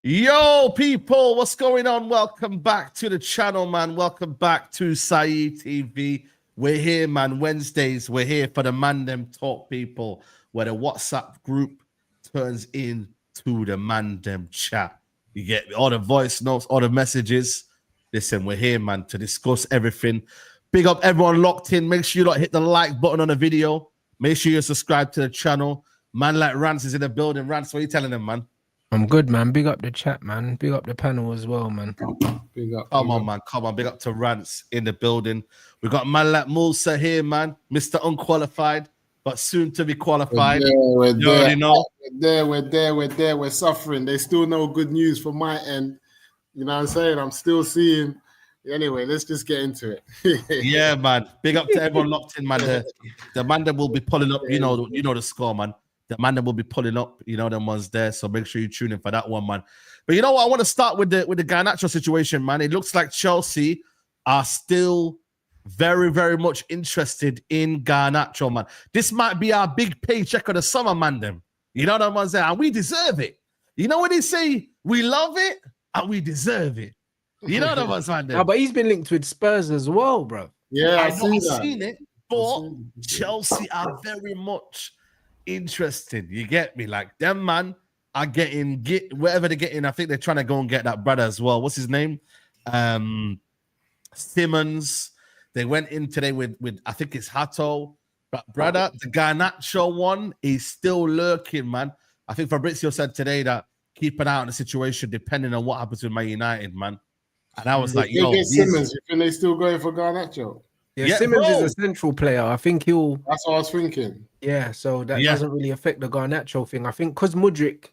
Yo, people, what's going on? Welcome back to the channel, man. Welcome back to Saeed TV. We're here, man. Wednesdays, we're here for the Man Them Talk, people, where the WhatsApp group turns into the Man Them chat. You get all the voice notes, all the messages. Listen, we're here, man, to discuss everything. Big up everyone locked in. Make sure you like hit the like button on the video. Make sure you subscribe to the channel. Man like Rance is in the building. Rance, what are you telling them, man? I'm good, man. Big up the chat, man. Big up the panel as well, man. Big up. Come on, man. Come on. Big up to Rance in the building. We got man like Musa here, man. Mr. Unqualified, but soon to be qualified. We're You already know. We're there. We're suffering. There's still no good news from my end. You know what I'm saying? I'm still seeing. Anyway, let's just get into it. Yeah, man. Big up to everyone locked in, man. The man that will be pulling up. You know the score, man. The man that will be pulling up, you know, them ones there. So make sure you tune in for that one, man. But you know what? I want to start with the Garnacho situation, man. It looks like Chelsea are still very, very much interested in Garnacho, man. This might be our big paycheck of the summer, man. Them, you know, them ones there, and we deserve it. You know what they say? We love it and we deserve it. You know them ones, man. No, but he's been linked with Spurs as well, bro. Yeah, I've seen it, but Chelsea are very much interested. You get me? Like them, man, are getting whatever they're getting. I think they're trying to go and get that brother as well. What's his name? Simmons. They went in today with I think it's Hato. But brother, the Garnacho one is still lurking, man. I think Fabrizio said today that keep an eye on the situation depending on what happens with Man United, man. And I was like, yo, Simmons, you think they still going for Garnacho? Yeah, Simmons is a central player. I think he'll. That's what I was thinking. Yeah, so that doesn't really affect the Garnacho thing. I think because Mudryk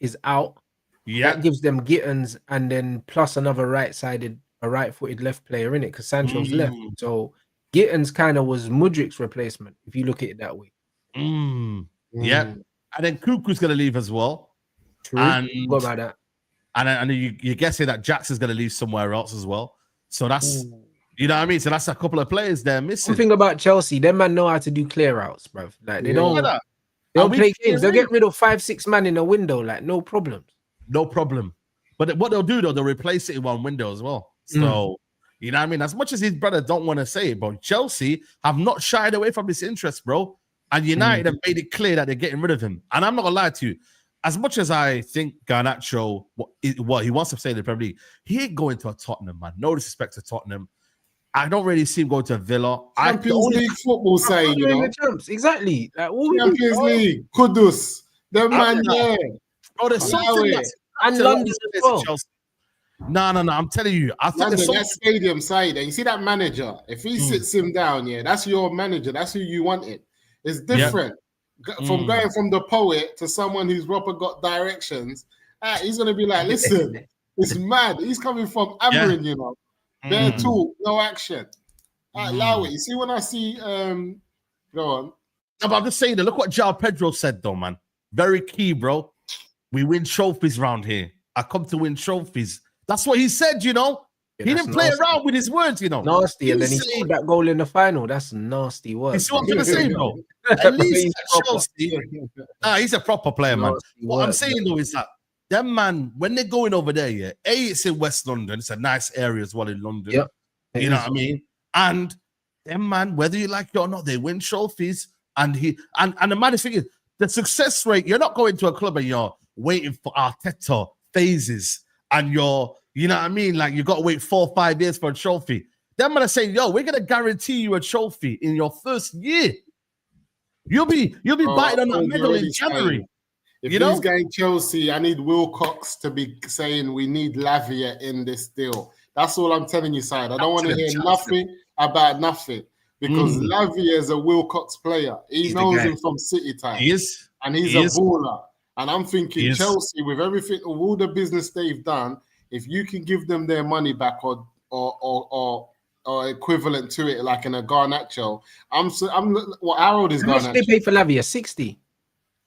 is out, that gives them Gittins and then plus another right-sided a right-footed left player in it because Sancho's left. So Gittins kind of was Mudrik's replacement, if you look at it that way. Yeah. And then Cuckoo's going to leave as well. True. And What about that? And you're guessing that Jackson's going to leave somewhere else as well. So that's, you know what I mean? So that's a couple of players there missing. One thing about Chelsea, them man know how to do clear outs, bruv. Like they don't play games. They'll get rid of 5-6 man in a window, like no problems. No problem. But what they'll do though, they'll replace it in one window as well. So you know what I mean? As much as his brother don't want to say it, but Chelsea have not shied away from this interest, bro. And United have made it clear that they're getting rid of him. And I'm not gonna lie to you. As much as I think Garnacho, what he wants to say in the Premier League, he ain't going to a Tottenham, man. No disrespect to Tottenham. I don't really see him going to Villa. Champions League football side, you know. Exactly. Like, Champions League, Kudus. The man there. Bro, there's something and London as well. No. I'm telling you. I think London, that stadium side, and you see that manager, if he sits him down, that's your manager. That's who you wanted. It's different. From going from the poet to someone who's proper got directions, he's going to be like, listen, it's mad. He's coming from Amorim, you know. Bare talk, no action. Allow it. You see, when I see, go on. No, but I'm just saying that. Look what João Pedro said, though, man. Very key, bro. We win trophies around here. I come to win trophies. That's what he said, you know. He didn't play around with his words, you know. Nasty, and then he scored that goal in the final. That's nasty work. You see what I'm going to say, bro? At least at Chelsea, he's a proper player, man. What I'm saying, though, is that them man, when they're going over there, it's in West London. It's a nice area as well in London. Yep. You know what I mean? And them man, whether you like it or not, they win trophies. And the maddest thing is, the success rate, you're not going to a club and you're waiting for Arteta phases and you know what I mean? Like, you got to wait 4 or 5 years for a trophy. Them man are saying, yo, we're going to guarantee you a trophy in your first year. You'll be biting on that medal in January. If he's going Chelsea, I need Wilcox to be saying we need Lavia in this deal. That's all I'm telling you, side. I don't want to hear nothing about nothing because Lavia is a Wilcox player. He's knows him from City time. He is. And he's a baller. And I'm thinking Chelsea, with everything, all the business they've done, if you can give them their money back or equivalent to it, like in a Garnacho, how old is Garnacho? How much they pay for Lavia? 60.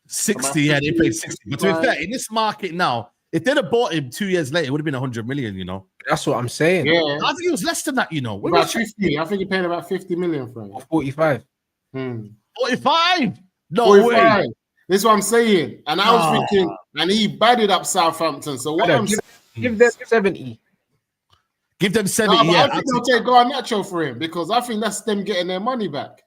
60, yeah, they paid 60. But to be fair, in this market now, if they'd have bought him 2 years later, it would have been 100 million, you know. That's what I'm saying. Yeah. I think it was less than that, you know. About 50. I think you're paying about 50 million for him. 45. 45? No 45. way. This is what I'm saying. And I was thinking, and he batted up Southampton. So what I'm saying, give them 70. Give them 70. No, I think they'll take Garnacho for him because I think that's them getting their money back.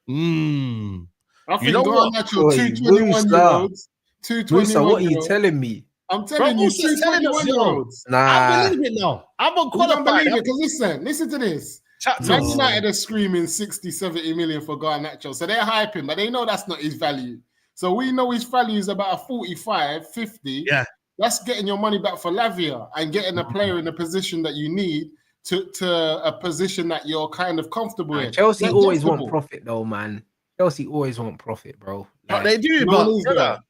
I think Garnacho, 221-year-olds, 221-year-olds. What are you telling me? I'm telling you, 221-year-olds. I believe it now. I'm unqualified. Because listen to this. Man United are screaming 60, 70 million for Garnacho. So they're hyping, but they know that's not his value. So we know his value is about 45, 50. Yeah. That's getting your money back for Lavia and getting a player in a position that you need to a position that you're kind of comfortable in. Chelsea always want profit, though, man. Chelsea always want profit, bro. But they do, but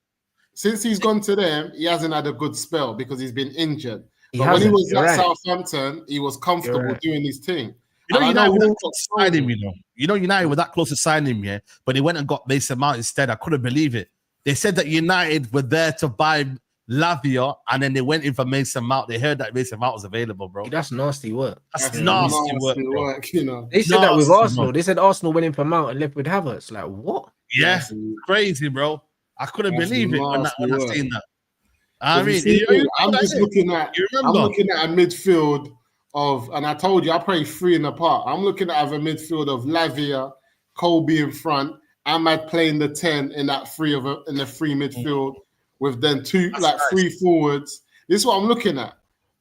since he's gone to them, he hasn't had a good spell because he's been injured. But when he was at Southampton, he was comfortable doing his thing. You know, United were that close to signing him, you know, United were that close to signing him, yeah, but they went and got Mason Mount instead. I couldn't believe it. They said that United were there to buy Lavia, and then they went in for Mason Mount. They heard that Mason Mount was available, bro. That's nasty work. That's nasty work, you know. They said that with Arsenal. They said Arsenal went in for Mount and left with Havertz. Like, what? Yeah, crazy, bro. I couldn't believe it when I seen that. I mean, I'm looking at a midfield of, and I told you I play 3 in the park. I'm looking at a midfield of Lavia, Colby in front, Ahmad playing the 10 in that in the free midfield with then 3 forwards. This is what I'm looking at.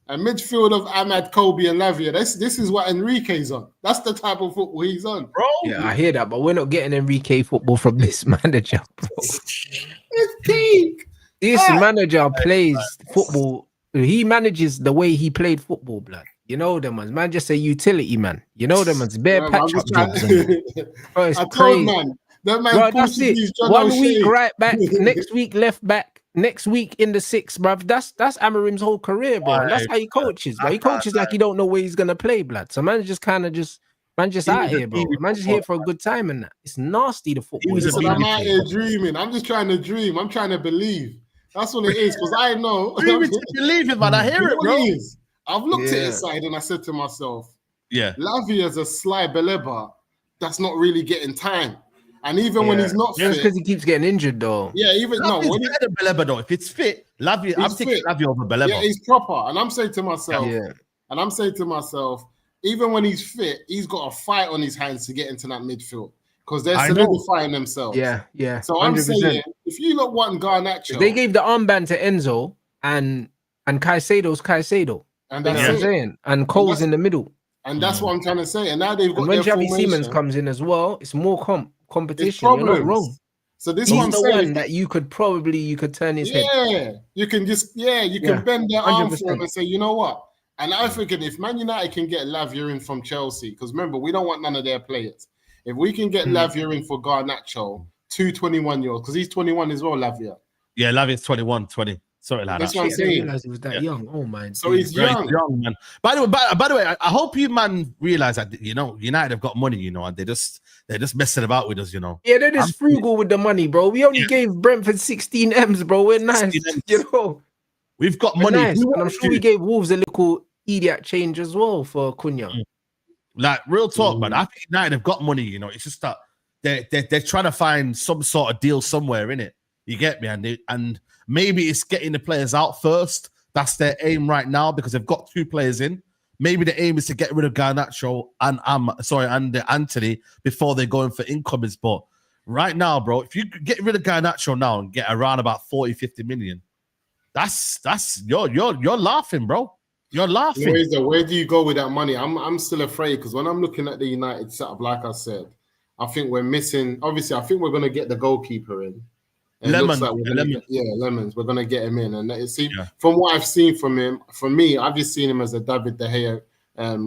A midfield of Ahmad, Colby, and Lavia. This is what Enrique's on. That's the type of football he's on, bro. Yeah, I hear that, but we're not getting Enrique football from this manager, bro. It's peak. This manager plays football. He manages the way he played football, blood. You know them ones. Man, just a utility man. You know them ones. Bare patch up jobs. Bro, it's crazy. Man, that man bro, that's it. 1 week right back, next week left back. next week in the 6th, bruv. That's Amorim's whole career, bro. And that's how he coaches, bro. He coaches like he don't know where he's gonna play, blood. So man just out here, bro. Man just here for a good time and that. It's nasty, the football. Listen, I'm out here dreaming. I'm just trying to dream. I'm trying to believe. That's what it is, because I know. Believe it, man. I hear it, bro. I've looked at his side and I said to myself, Lavia's a sly Beleba that's not really getting time. And even when he's not fit, that's because he keeps getting injured, though. Yeah, even when better than Beleba, though. If it's fit, Lavia, I'm taking Lavia over Beleba. Yeah, he's proper. And I'm saying to myself, even when he's fit, he's got a fight on his hands to get into that midfield because they're solidifying themselves. Yeah. So 100%. I'm saying, if you look want Garnacho, they gave the armband to Enzo and Caicedo's Caicedo. And that's what I'm saying. And Cole's in the middle. And that's what I'm trying to say. And now they've got when Javi Siemens comes in as well, it's more competition. You're not wrong. So this one one that you could turn his head. Yeah, you can bend their arm for him and say, you know what? And I thinking if Man United can get Lavia in from Chelsea, because remember, we don't want none of their players. If we can get Lavia in for Garnacho, 21-year-olds, because he's 21 as well, Lavia. Yeah, Lavia's 21, 20. Sorry, lad. That's what I'm saying. I realized he was that young. Oh man. So he's young, man. By the way, I hope you man realize that United have got money, and they're just messing about with us, Yeah, they're just frugal with the money, bro. We only gave Brentford 16 M's, bro. We're nice, We've got money. Nice. And I'm sure we gave Wolves a little idiot change as well for Cunha. Like real talk, man. I think United have got money. It's just that they're trying to find some sort of deal somewhere in it. You get me? And maybe it's getting the players out first. That's their aim right now because they've got 2 players in. Maybe the aim is to get rid of Garnacho and Anthony before they go in for incomings. But right now, bro, if you get rid of Garnacho now and get around about 40-50 million, that's you're laughing, bro. You're laughing. Where do you go with that money? I'm still afraid because when I'm looking at the United setup, like I said, I think we're missing. Obviously, I think we're going to get the goalkeeper in. Lemons. Like Lemons. We're going to get him in. And from what I've seen from him, for me, I've just seen him as a David De Gea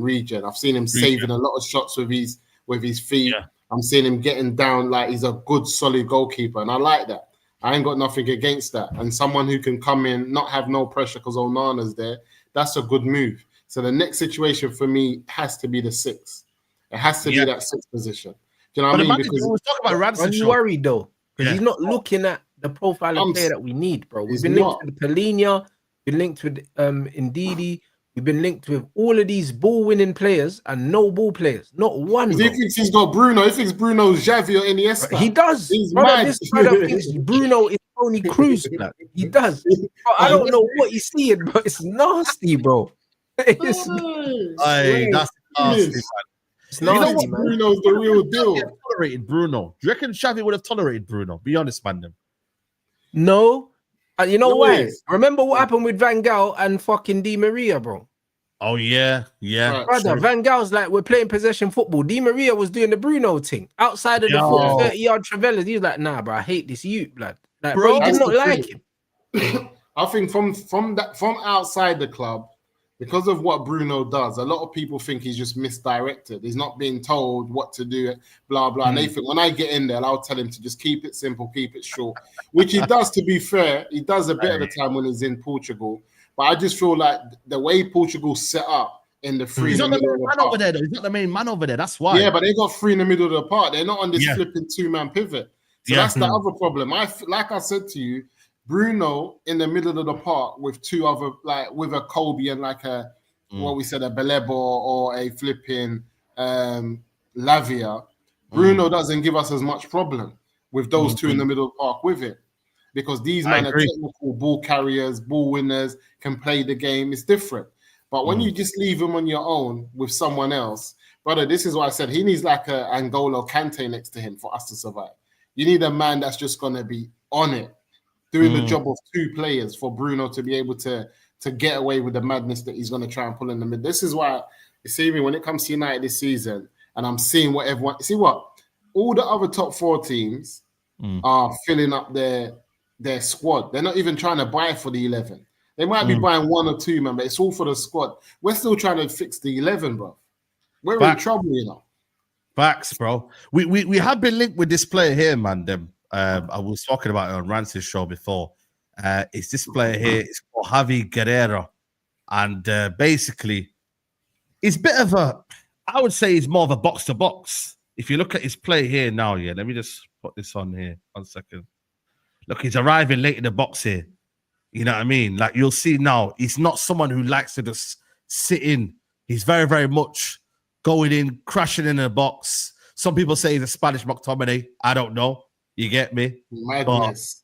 regen. I've seen him saving a lot of shots with his feet. Yeah. I'm seeing him getting down like he's a good, solid goalkeeper. And I like that. I ain't got nothing against that. And someone who can come in, not have no pressure because Onana's there, that's a good move. So the next situation for me has to be the 6. It has to be that 6th position. Do you know what I mean? Because we talk about Ramsey. Are you worried though? Because he's not looking at the profile of player that we need, bro. We've been linked with Polina, been linked with Ndidi, we've been linked with all of these ball-winning players and no ball players. Not one. He thinks he's got Bruno. He thinks Bruno's Javi or Iniesta. He does. He's mad. This brother thinks Bruno is Tony Cruz. He does. Bro, I don't know what he's seeing, but it's nasty, bro. That's nasty, man. It's nasty, man. Bruno's the real deal. Tolerated Bruno. Do you reckon Xavi would have tolerated Bruno? Be honest, man. No. You know why? Remember what happened with Van Gaal and fucking Di Maria, bro? Oh, yeah. Right, brother, true. Van Gaal's like, we're playing possession football. Di Maria was doing the Bruno thing. Outside of the 30-yard Travellas, he was like, nah, bro, I hate this youth, blood. Like, bro, he did not like him. I think from outside the club, because of what Bruno does, a lot of people think he's just misdirected. He's not being told what to do, blah, blah. And they think when I get in there, I'll tell him to just keep it simple, keep it short, which he does, to be fair. He does a bit of the time when he's in Portugal. But I just feel like the way Portugal's set up in the free. He's not the main man over there, though. He's not the main man over there. That's why. Yeah, but they got 3 in the middle of the park. They're not on this flipping 2-man pivot. So that's the other problem. Like I said to you, Bruno in the middle of the park with 2 other, like with a Kobe and like a what we said, a Belebo or a flipping Lavia. Bruno doesn't give us as much problem with those 2 in the middle of the park with it. Because these men are technical ball carriers, ball winners, can play the game. It's different. But when you just leave him on your own with someone else, brother, this is what I said. He needs like a N'Golo Kante next to him for us to survive. You need a man that's just going to be on it, doing the job of 2 players for Bruno to be able to get away with the madness that he's going to try and pull in the mid. This is why, you see me, when it comes to United this season, and I'm seeing what everyone... See what? All the other top 4 teams are filling up their squad. They're not even trying to buy for the 11. They might be buying 1 or 2, man, but it's all for the squad. We're still trying to fix the 11, bro. We're in trouble, you know. Facts, bro. We have been linked with this player here, man. I was talking about it on Rance's show before. is this player here. It's called Javi Guerrero. And basically, it's a bit of I would say he's more of a box-to-box. If you look at his play here now, yeah, let me just put this on here. 1 second. Look, he's arriving late in the box here. You know what I mean? Like, you'll see now, he's not someone who likes to just sit in. He's very, very much going in, crashing in the box. Some people say he's a Spanish McTominay. I don't know. You get me? Madness.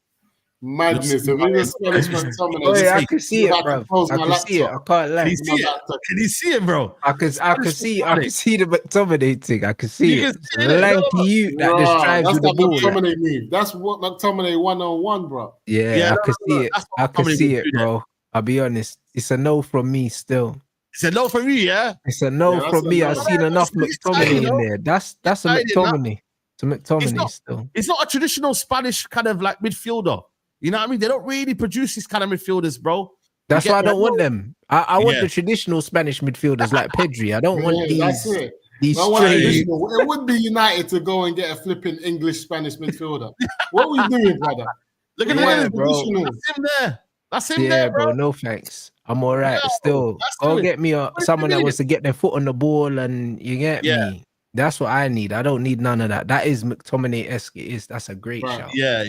Madness. Oh, yeah, I can see it, bro. I can see it. I can't lie. Can you see it, bro? I can see the McTominay thing. I can see it. Lanky you that just drives with the ball. McTominay mean. That's what McTominay one-on-one, bro. Yeah, I can see it. I can see it, bro. I'll be honest. It's a no from me still. It's a no from you, yeah? It's a no from me. I've seen enough McTominay in there. That's a McTominay. It's a McTominay still. It's not a traditional Spanish kind of like midfielder. You know what I mean? They don't really produce these kind of midfielders, bro. That's why I don't want them. I want the traditional Spanish midfielders like Pedri. I don't want these straight. It would be United to go and get a flipping English Spanish midfielder. What are we doing, brother? Look at that, bro. That's him there. That's him there, bro. No thanks. I'm all right still. Go get me someone that wants to get their foot on the ball and you get me. That's what I need. I don't need none of that. That is McTominay-esque. That's a great shout. Yeah.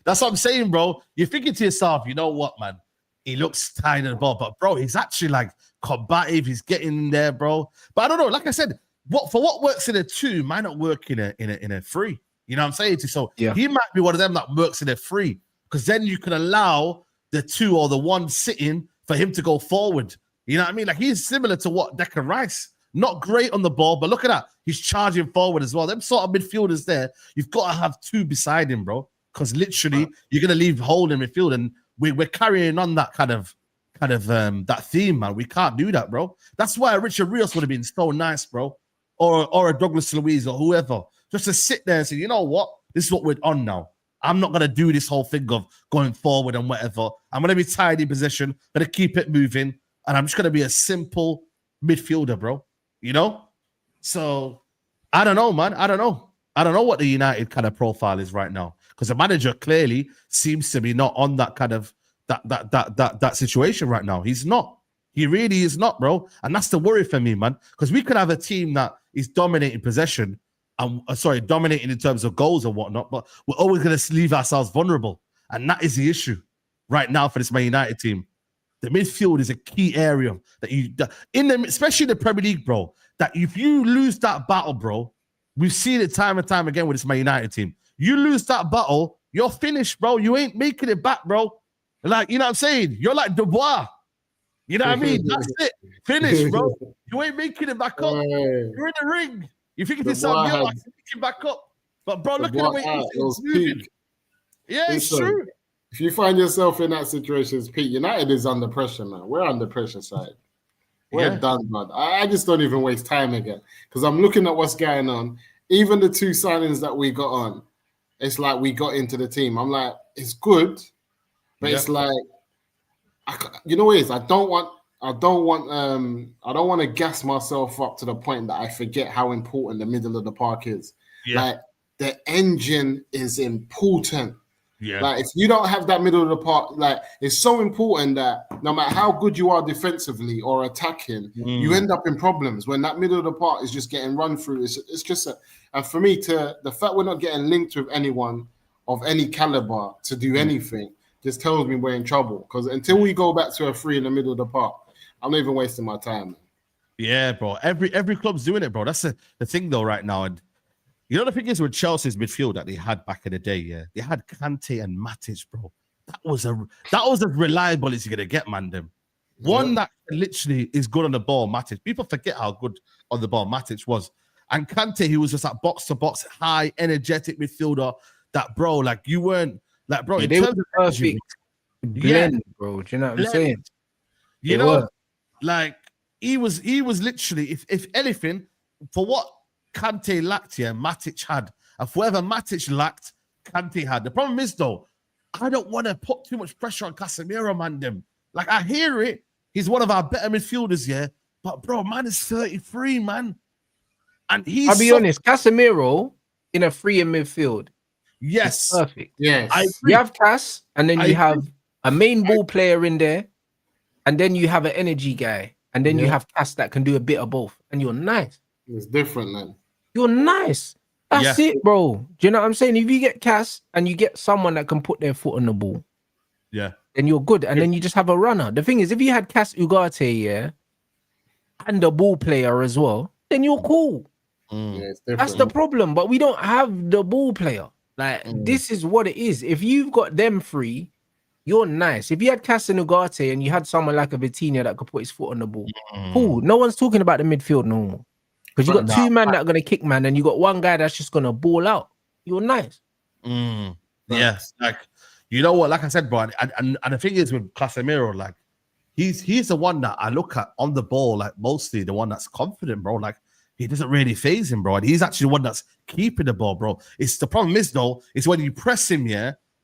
That's what I'm saying, bro. You're thinking to yourself, you know what, man? He looks tired of the ball, but bro, he's actually like combative. He's getting in there, bro. But I don't know. Like I said, what works in a 2 might not work in a 3. You know what I'm saying? So he might be one of them that works in a 3 because then you can allow the 2 or the 1 sitting for him to go forward. You know what I mean? Like he's similar to what Declan Rice. Not great on the ball, but look at that. He's charging forward as well. Them sort of midfielders there, you've got to have 2 beside him, bro. Because literally, you're going to leave hole in midfield. And we're carrying on that kind of that theme, man. We can't do that, bro. That's why Richard Rios would have been so nice, bro. Or a Douglas Luiz or whoever. Just to sit there and say, you know what? This is what we're on now. I'm not going to do this whole thing of going forward and whatever. I'm going to be tied in position. Going to keep it moving. And I'm just going to be a simple midfielder, bro. You know? So, I don't know, man. I don't know what the United kind of profile is right now. Because the manager clearly seems to be not on that kind of that situation right now. He's not. He really is not, bro. And that's the worry for me, man. Because we could have a team that is dominating possession and dominating in terms of goals and whatnot, but we're always going to leave ourselves vulnerable. And that is the issue right now for this Man United team. The midfield is a key area that especially in the Premier League, bro, that if you lose that battle, bro, we've seen it time and time again with this Man United team. You lose that battle, you're finished, bro. You ain't making it back, bro. Like, you know what I'm saying? You're like Dubois. You know what I mean? That's it. Finish, bro. You ain't making it back up. You're in the ring. You think to yourself, you're like making back up. But, bro, look at the way he's moving. Yeah, it's true. If you find yourself in that situation, Pete, United is under pressure, man. We're under pressure, side. We're done, man. I just don't even waste time again because I'm looking at what's going on. Even the 2 signings that we got on, it's like we got into the team. I'm like, it's good, but it's like, you know what it is? I don't want to gas myself up to the point that I forget how important the middle of the park is. Yeah. Like the engine is important. Yeah. Like if you don't have that middle of the park, like it's so important that no matter how good you are defensively or attacking, you end up in problems when that middle of the park is just getting run through. It's just and for me the fact we're not getting linked with anyone of any caliber to do anything just tells me we're in trouble. Because until we go back to a 3 in the middle of the park, I'm not even wasting my time. Man. Yeah, bro. Every club's doing it, bro. That's the thing though right now. And you know the thing is with Chelsea's midfield that they had back in the day, yeah, they had Kante and Matic, bro. That was as reliable as you're gonna get, man. Them one that literally is good on the ball, Matic. People forget how good on the ball Matic was, and Kante, he was just that box to box, high, energetic midfielder. That bro, like you weren't like, bro. Yeah, they were perfect blend, bro. Do you know what I'm saying? You know, like he was literally, if anything, for what Kante lacked here, Matic had. And for whatever Matic lacked, Kante had. The problem is, though, I don't want to put too much pressure on Casemiro, man. Them. Like, I hear it. He's one of our better midfielders, yeah. But, bro, man is 33, man. And he's... I'll be honest, Casemiro in a 3 in midfield Yes. Perfect. Yes. You have Cass, and then you have a main ball player in there, and then you have an energy guy, and then you have Cass that can do a bit of both, and you're nice. It's different, man. You're nice. That's it, bro. Do you know what I'm saying? If you get Cass and you get someone that can put their foot on the ball, then you're good. And then you just have a runner. The thing is, if you had Cass Ugarte, and the ball player as well, then you're cool. That's the problem. But we don't have the ball player. Like, this is what it is. If you've got them free, you're nice. If you had Cass and Ugarte and you had someone like a Vitinha that could put his foot on the ball, cool. No one's talking about the midfield no more. Because you got two men that are going to kick, man, and you got one guy that's just going to ball out. You're nice. Yes. Like, you know what? Like I said, bro, and the thing is with Casemiro, like, he's the one that I look at on the ball, like, mostly the one that's confident, bro. Like, he doesn't really phase him, bro. And he's actually the one that's keeping the ball, bro. It's the problem is, though, is when you press him,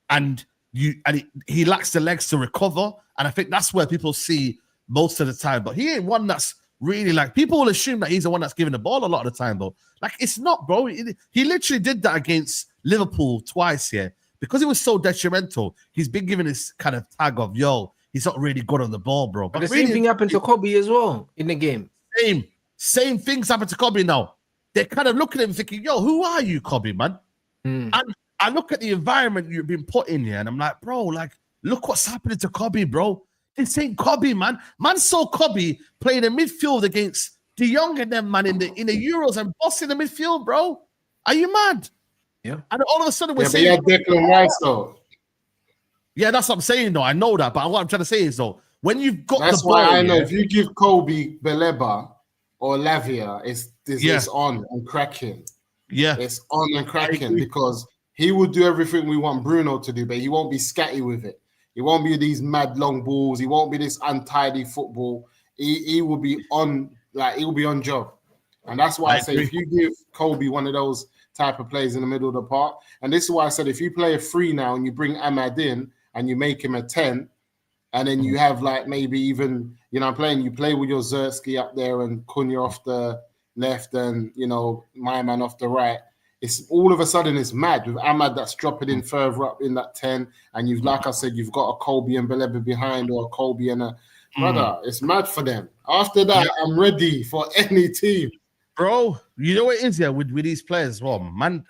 and he lacks the legs to recover. And I think that's where people see most of the time. But he ain't one that's really, like, people will assume that he's the one that's giving the ball a lot of the time, though. Like, it's not, bro. He literally did that against Liverpool twice, because it was so detrimental. He's been given this kind of tag of, yo, he's not really good on the ball, bro. But the same thing happened to Kobe as well in the game. Same things happen to Kobe now. They're kind of looking at him thinking, yo, who are you, Kobe, man? And I look at the environment you've been put in here, and I'm like, bro, like, look what's happening to Kobe, bro. This ain't Kobe, man. Man saw Kobe playing in midfield against De Jong and them, man, in the Euros and bossing the midfield, bro. Are you mad? Yeah. And all of a sudden we're saying, yeah, Declan Rice, though. Yeah, that's what I'm saying, though. I know that, but what I'm trying to say is, though, when you've got that's the ball, why I know if you give Kobe Beleba or Lavia, it's on and cracking. Yeah, it's on and cracking because he will do everything we want Bruno to do, but he won't be scatty with it. He won't be these mad long balls. He won't be this untidy football. He will be on, like, he will be on job. And that's why I say if you give Kobe one of those type of plays in the middle of the park, and this is why I said if you play a 3 now and you bring Ahmad in and you make him a 10, and then you have, like, maybe even, you know, you play with your Zerski up there and Cunha off the left and, you know, my man off the right. It's all of a sudden it's mad with Ahmad that's dropping in further up in that 10, and you've, like I said, you've got a Kobe and Beleba behind, or a Kobe and a brother. It's mad for them. After that, I'm ready for any team. Bro, you know what it is with these players as well. Man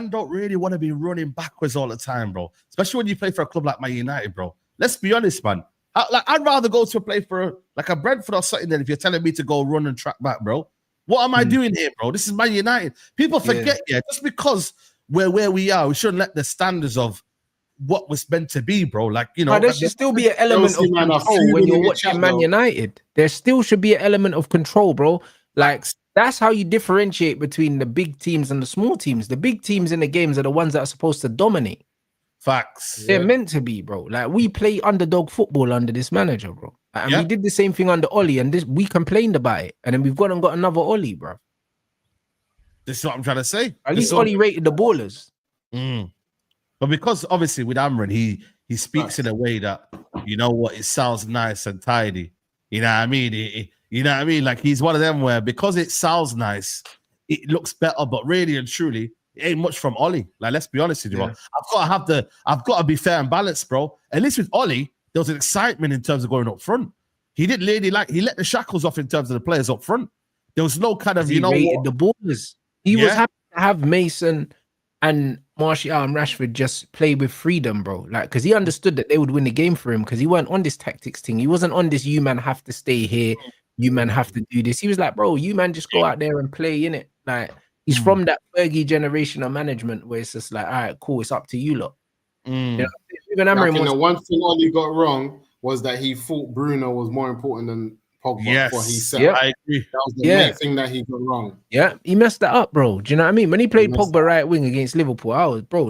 don't really want to be running backwards all the time, bro. Especially when you play for a club like Man United, bro. Let's be honest, man. I'd rather go to play for like a Brentford or something than if you're telling me to go run and track back, bro. What am I doing here, bro? This is Man United. People forget, just because we're where we are, we shouldn't let the standards of what was meant to be, bro. Like, you know, but there should still be an element of control when you're watching Man United. There still should be an element of control, bro. Like, that's how you differentiate between the big teams and the small teams. The big teams in the games are the ones that are supposed to dominate. Facts. They're meant to be, bro. Like, we play underdog football under this manager, bro. And we did the same thing under Oli, and we complained about it. And then we've gone and got another Oli, bro. This is what I'm trying to say. At least Oli rated the ballers. But because obviously with Amorim, he speaks in a way that, you know what, it sounds nice and tidy. You know what I mean? You know what I mean? Like, he's one of them where because it sounds nice, it looks better, but really and truly, it ain't much from Oli. Like, let's be honest with you, bro. I've got to be fair and balanced, bro. At least with Oli, there was an excitement in terms of going up front. He didn't really he let the shackles off in terms of the players up front. There was no kind of, you know, the ballers. He was happy to have Mason and Martial and Rashford just play with freedom, bro. Like, because he understood that they would win the game for him because he weren't on this tactics thing. He wasn't on this, you man have to stay here, you man have to do this. He was like, bro, you man just go out there and play, innit? Like, he's from that Fergie generation of management where it's just like, all right, cool, it's up to you lot. You know, even Amorim the one thing Oli got wrong was that he thought Bruno was more important than Pogba. Yes, what he said. I agree. That was the main thing that he got wrong. Yeah, he messed that up, bro. Do you know what I mean? When he played Pogba right wing against Liverpool,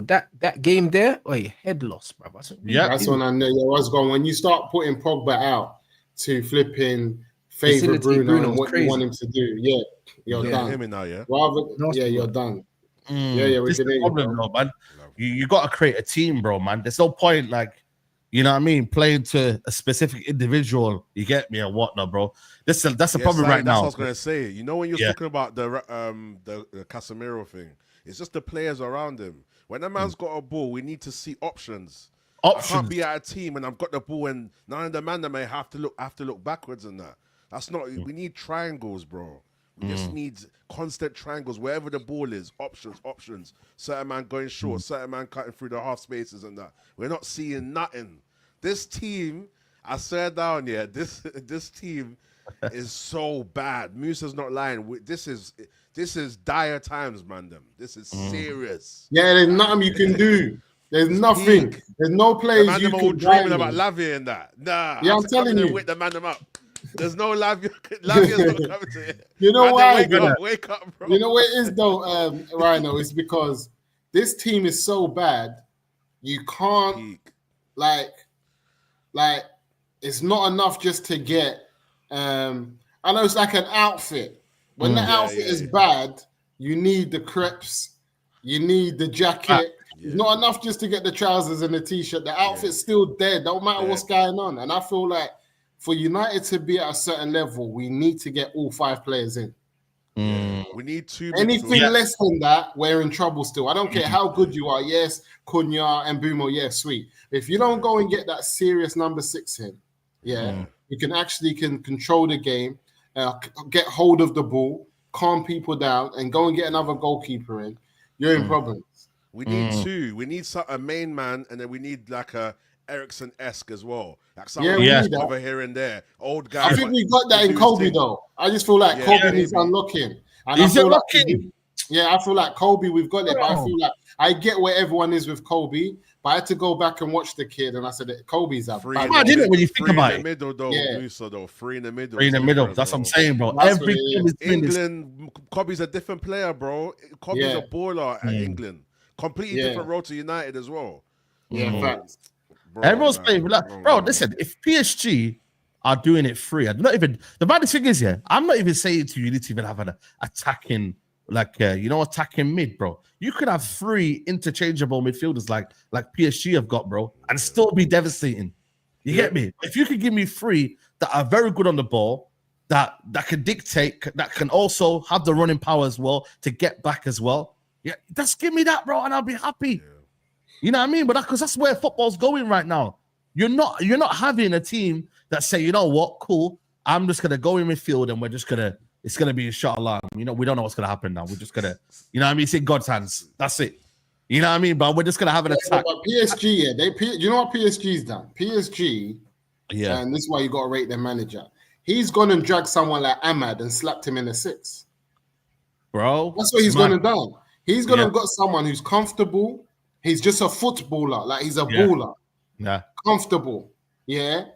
that game there, head loss, bro. That's when I knew I was going. When you start putting Pogba out to flipping favor Bruno and what you want him to do, you're done. Him now, you're done. This is the problem, though, man. You got to create a team, bro, man. There's no point, like, you know what I mean, playing to a specific individual, you get me, or whatnot, bro. That's the problem right now. That's what I was gonna say. You know, when you're talking about the Casemiro thing, it's just the players around him. When a man's got a ball, we need to see options. I can't Options. be at a team and I've got the ball and none of the man that may have to look backwards and that. That's not. We need triangles, bro. We just need constant triangles wherever the ball is. Options. Certain man going short, certain man cutting through the half spaces and that. We're not seeing nothing. This team, I swear down, yeah. This team is so bad. Musa's not lying. This is dire times, man. This is serious. Yeah, there's nothing you can do. There's nothing. Peak. There's no plays the you man can all dreaming do. about Lavia and that. Nah. Yeah, I'm telling you. Wake the man them up. There's no Lavia. Lavia's not coming to it. You know man, why? Wake up, bro. You know what it is though, Rhino? It's because this team is so bad. You can't Peak. like it's not enough just to get. I know it's like an outfit. When the outfit is bad, you need the crepes, you need the jacket. It's not enough just to get the trousers and the t-shirt. The outfit's still there. Don't matter what's going on. And I feel like for United to be at a certain level, we need to get all 5 players in. We need 2. Anything less than that, we're in trouble still. I don't care how good you are. Yes, Cunha and Bumo, sweet. If you don't go and get that serious number 6 in, you can control the game, get hold of the ball, calm people down, and go and get another goalkeeper in, you're in problems. We need 2. We need a main man, and then we need like a Ericsson-esque as well. Like someone over here and there. Old guy. I think we got that in Kobe though. I just feel like Kobe needs unlocking. And Is it locking? I feel like Kobe, we've got it, but I feel like I get where everyone is with Kobe, but I had to go back and watch the kid, and I said that Kobe's a bad. I didn't when you think about it. Middle, though, Musa, though. 3 in the middle. 3 in the middle. That's what I'm saying, bro. Every England, Kobe's a different player, bro. Kobe's a baller at England. Completely different role to United as well. Yeah, facts. Everyone's playing. Bro, listen, if PSG are doing it free, I'm not even. The bad thing is, I'm not even saying to you, you need to even have an attacking, attacking mid, bro. You could have 3 interchangeable midfielders like PSG have got, bro, and still be devastating. You get me? If you could give me 3 that are very good on the ball, that can dictate, that can also have the running power as well to get back as well. Yeah, just give me that, bro, and I'll be happy. Yeah. You know what I mean? But because that's where football's going right now. You're not having a team that say, you know what, cool, I'm just gonna go in midfield and it's gonna be a shot alarm. You know, we don't know what's gonna happen now. We're just gonna, you know what I mean? It's in God's hands. That's it. You know what I mean? But we're just gonna have an attack. But PSG, you know what PSG's done? PSG, and this is why you gotta rate their manager. He's gone and dragged someone like Ahmad and slapped him in the 6. Bro. That's what he's gone and done. He's gone and got someone who's comfortable. He's just a footballer, like he's a baller. Yeah, comfortable. Yeah,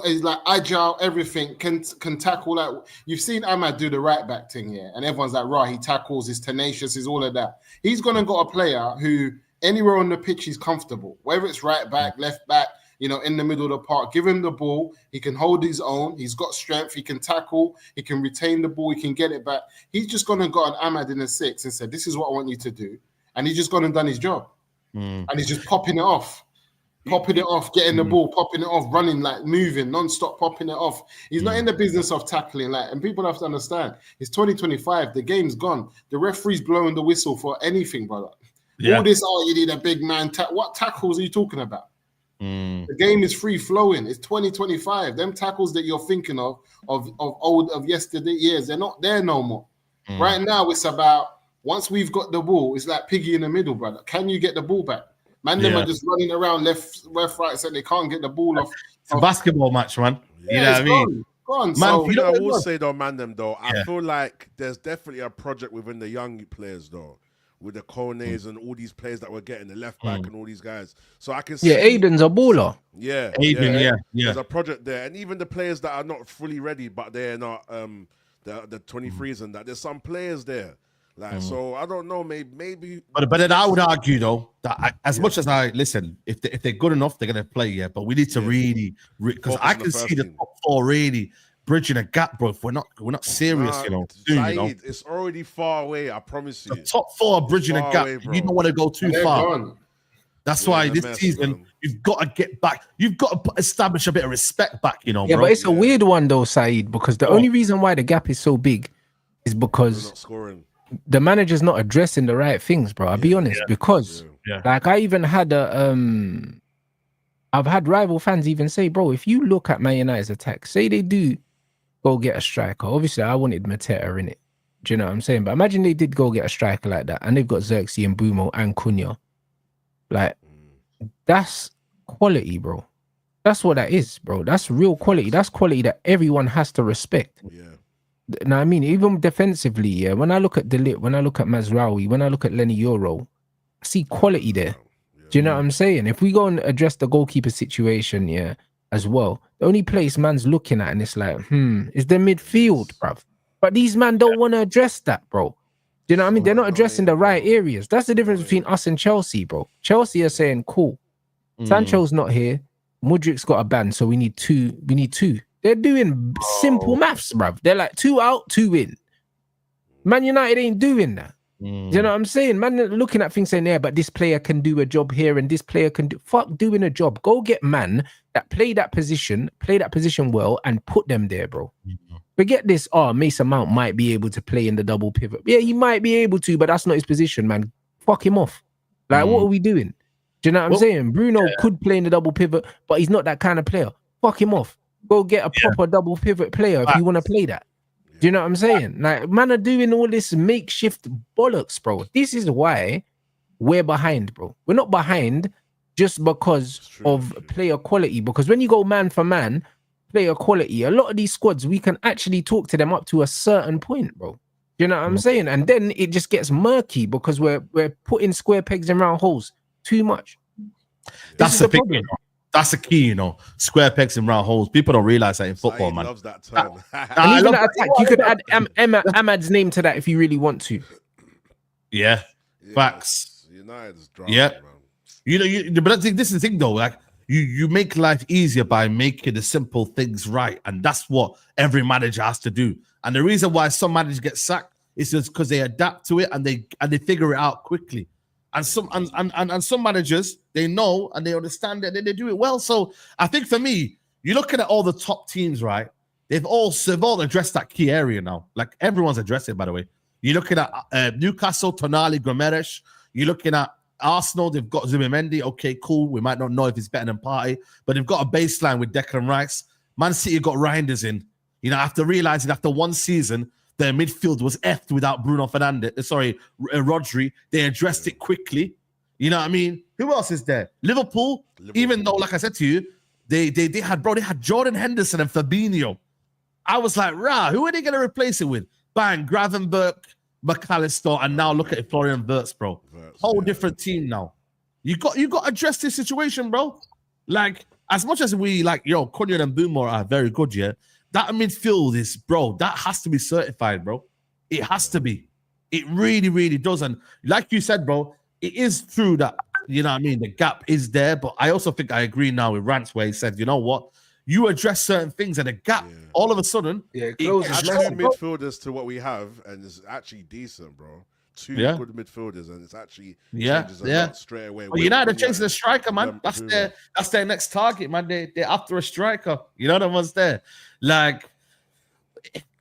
he's like agile, everything can tackle. Like you've seen Ahmad do the right back thing, and everyone's like, right, he tackles, he's tenacious, he's all of that. He's gonna got a player who anywhere on the pitch he's comfortable, whether it's right back, left back, in the middle of the park. Give him the ball, he can hold his own. He's got strength, he can tackle, he can retain the ball, he can get it back. He's just gonna got an Ahmad in the 6 and said, this is what I want you to do, and he's just gone and done his job. And he's just popping it off, getting the ball, popping it off, running, like moving, non-stop, popping it off. He's not in the business of tackling, and people have to understand, it's 2025, the game's gone. The referee's blowing the whistle for anything, brother. Yeah. All this, you need a big man. What tackles are you talking about? The game is free flowing. It's 2025. Them tackles that you're thinking of yesterday years, they're not there no more. Right now, it's about, once we've got the ball, it's like piggy in the middle, brother. Can you get the ball back? Man, them are just running around left, right, so they can't get the ball off. It's a basketball match, man. You know what I mean? Gone. Man, So, I will say though, I feel like there's definitely a project within the young players though, with the Kones and all these players that we're getting, the left back and all these guys. So I can see. Yeah, Aiden's a baller. Yeah, Aiden, There's a project there, and even the players that are not fully ready, but they're not the 23s and that. There's some players there. Like, so I don't know, maybe. But then I would argue though that as much as I listen, if they're good enough, they're gonna play. Yeah, but we need to really because I can see the top 4 really bridging a gap, bro. If we're not serious, Saeed, it's already far away. I promise you. The top 4 are bridging a gap. Away, you don't want to go too far. Gone. That's why this season you've got to get back. You've got to establish a bit of respect back. Yeah, bro. but it's a weird one though, Saeed, because the only reason why the gap is so big is because not scoring. The manager's not addressing the right things, bro. I'll be honest, because Yeah. Like I even had I've had rival fans even say, bro, if you look at Man United's attack, say they do go get a striker. Obviously, I wanted Mateta in it. Do you know what I'm saying? But imagine they did go get a striker like that, and they've got Xerxes and Bumo and Cunha. Like, that's quality, bro. That's what that is, bro. That's real quality. That's quality that everyone has to respect. Yeah. Now, I mean, even defensively, yeah, when I look at Delit, when I look at Mazraoui, when I look at Lenny Euro, I see quality there. Do you know what I'm saying? If we go and address the goalkeeper situation, yeah, as well, the only place man's looking at and it's like, is the midfield, bruv. But these man don't want to address that, bro. Do you know what I mean? They're not addressing the right areas. That's the difference between us and Chelsea, bro. Chelsea are saying, cool, Sancho's not here. Mudrik's got a ban, so we need two. They're doing simple maths, bruv. They're like 2 out, 2 in. Man United ain't doing that. Do you know what I'm saying? Man looking at things saying, yeah, but this player can do a job here and this player can do... Fuck doing a job. Go get man that play that position well and put them there, bro. Forget this, Mason Mount might be able to play in the double pivot. Yeah, he might be able to, but that's not his position, man. Fuck him off. Like, what are we doing? Do you know what I'm saying? Bruno could play in the double pivot, but he's not that kind of player. Fuck him off. Go get a proper double pivot player if you want to play that. Do you know what I'm saying? Like, man are doing all this makeshift bollocks, bro. This is why we're behind, bro. We're not behind just because of player quality. Because when you go man for man, player quality, a lot of these squads, we can actually talk to them up to a certain point, bro. Do you know what I'm saying? And then it just gets murky because we're putting square pegs in round holes too much. That's the problem. That's the key, you know. Square pegs in round holes. People don't realize that in football, man. Loves that term. And even that attack, you could add Ahmad's name to that if you really want to. Yeah. Facts. United's drama, yeah. man. You know, but I think this is the thing though. Like you make life easier by making the simple things right, and that's what every manager has to do. And the reason why some managers get sacked is just because they adapt to it and they figure it out quickly. And some managers, they know and they understand it and they do it well. So I think for me, you're looking at all the top teams, right? They've all addressed that key area now. Like everyone's addressed it, by the way. You're looking at Newcastle, Tonali, Gomes. You're looking at Arsenal. They've got Zubimendi. Okay, cool. We might not know if he's better than Partey, but they've got a baseline with Declan Rice. Man City got Reinders in. You know, after realizing after one season, their midfield was effed without Bruno Fernandes. Rodri. They addressed it quickly. You know what I mean? Who else is there? Liverpool. Even though, like I said to you, they had Jordan Henderson and Fabinho. I was like, who are they going to replace it with? Bang, Gravenberch, McAllister, and now look at Florian Wirtz, bro. Whole different team now. You got to address this situation, bro. Like, as much as we like, Cunha and Boomer are very good, yeah. That midfield is, bro, that has to be certified, bro. It has to be. It really, really does. And like you said, bro, it is true that, you know what I mean, the gap is there. But I also think I agree now with Rance where he said, you know what? You address certain things and the gap, all of a sudden, it closes midfielders to what we have, and it's actually decent, bro. Two good midfielders, and it's actually changes a lot straight away. Well, United chasing a striker, man. That's their next target, man. They're after a striker. You know the ones there. Like,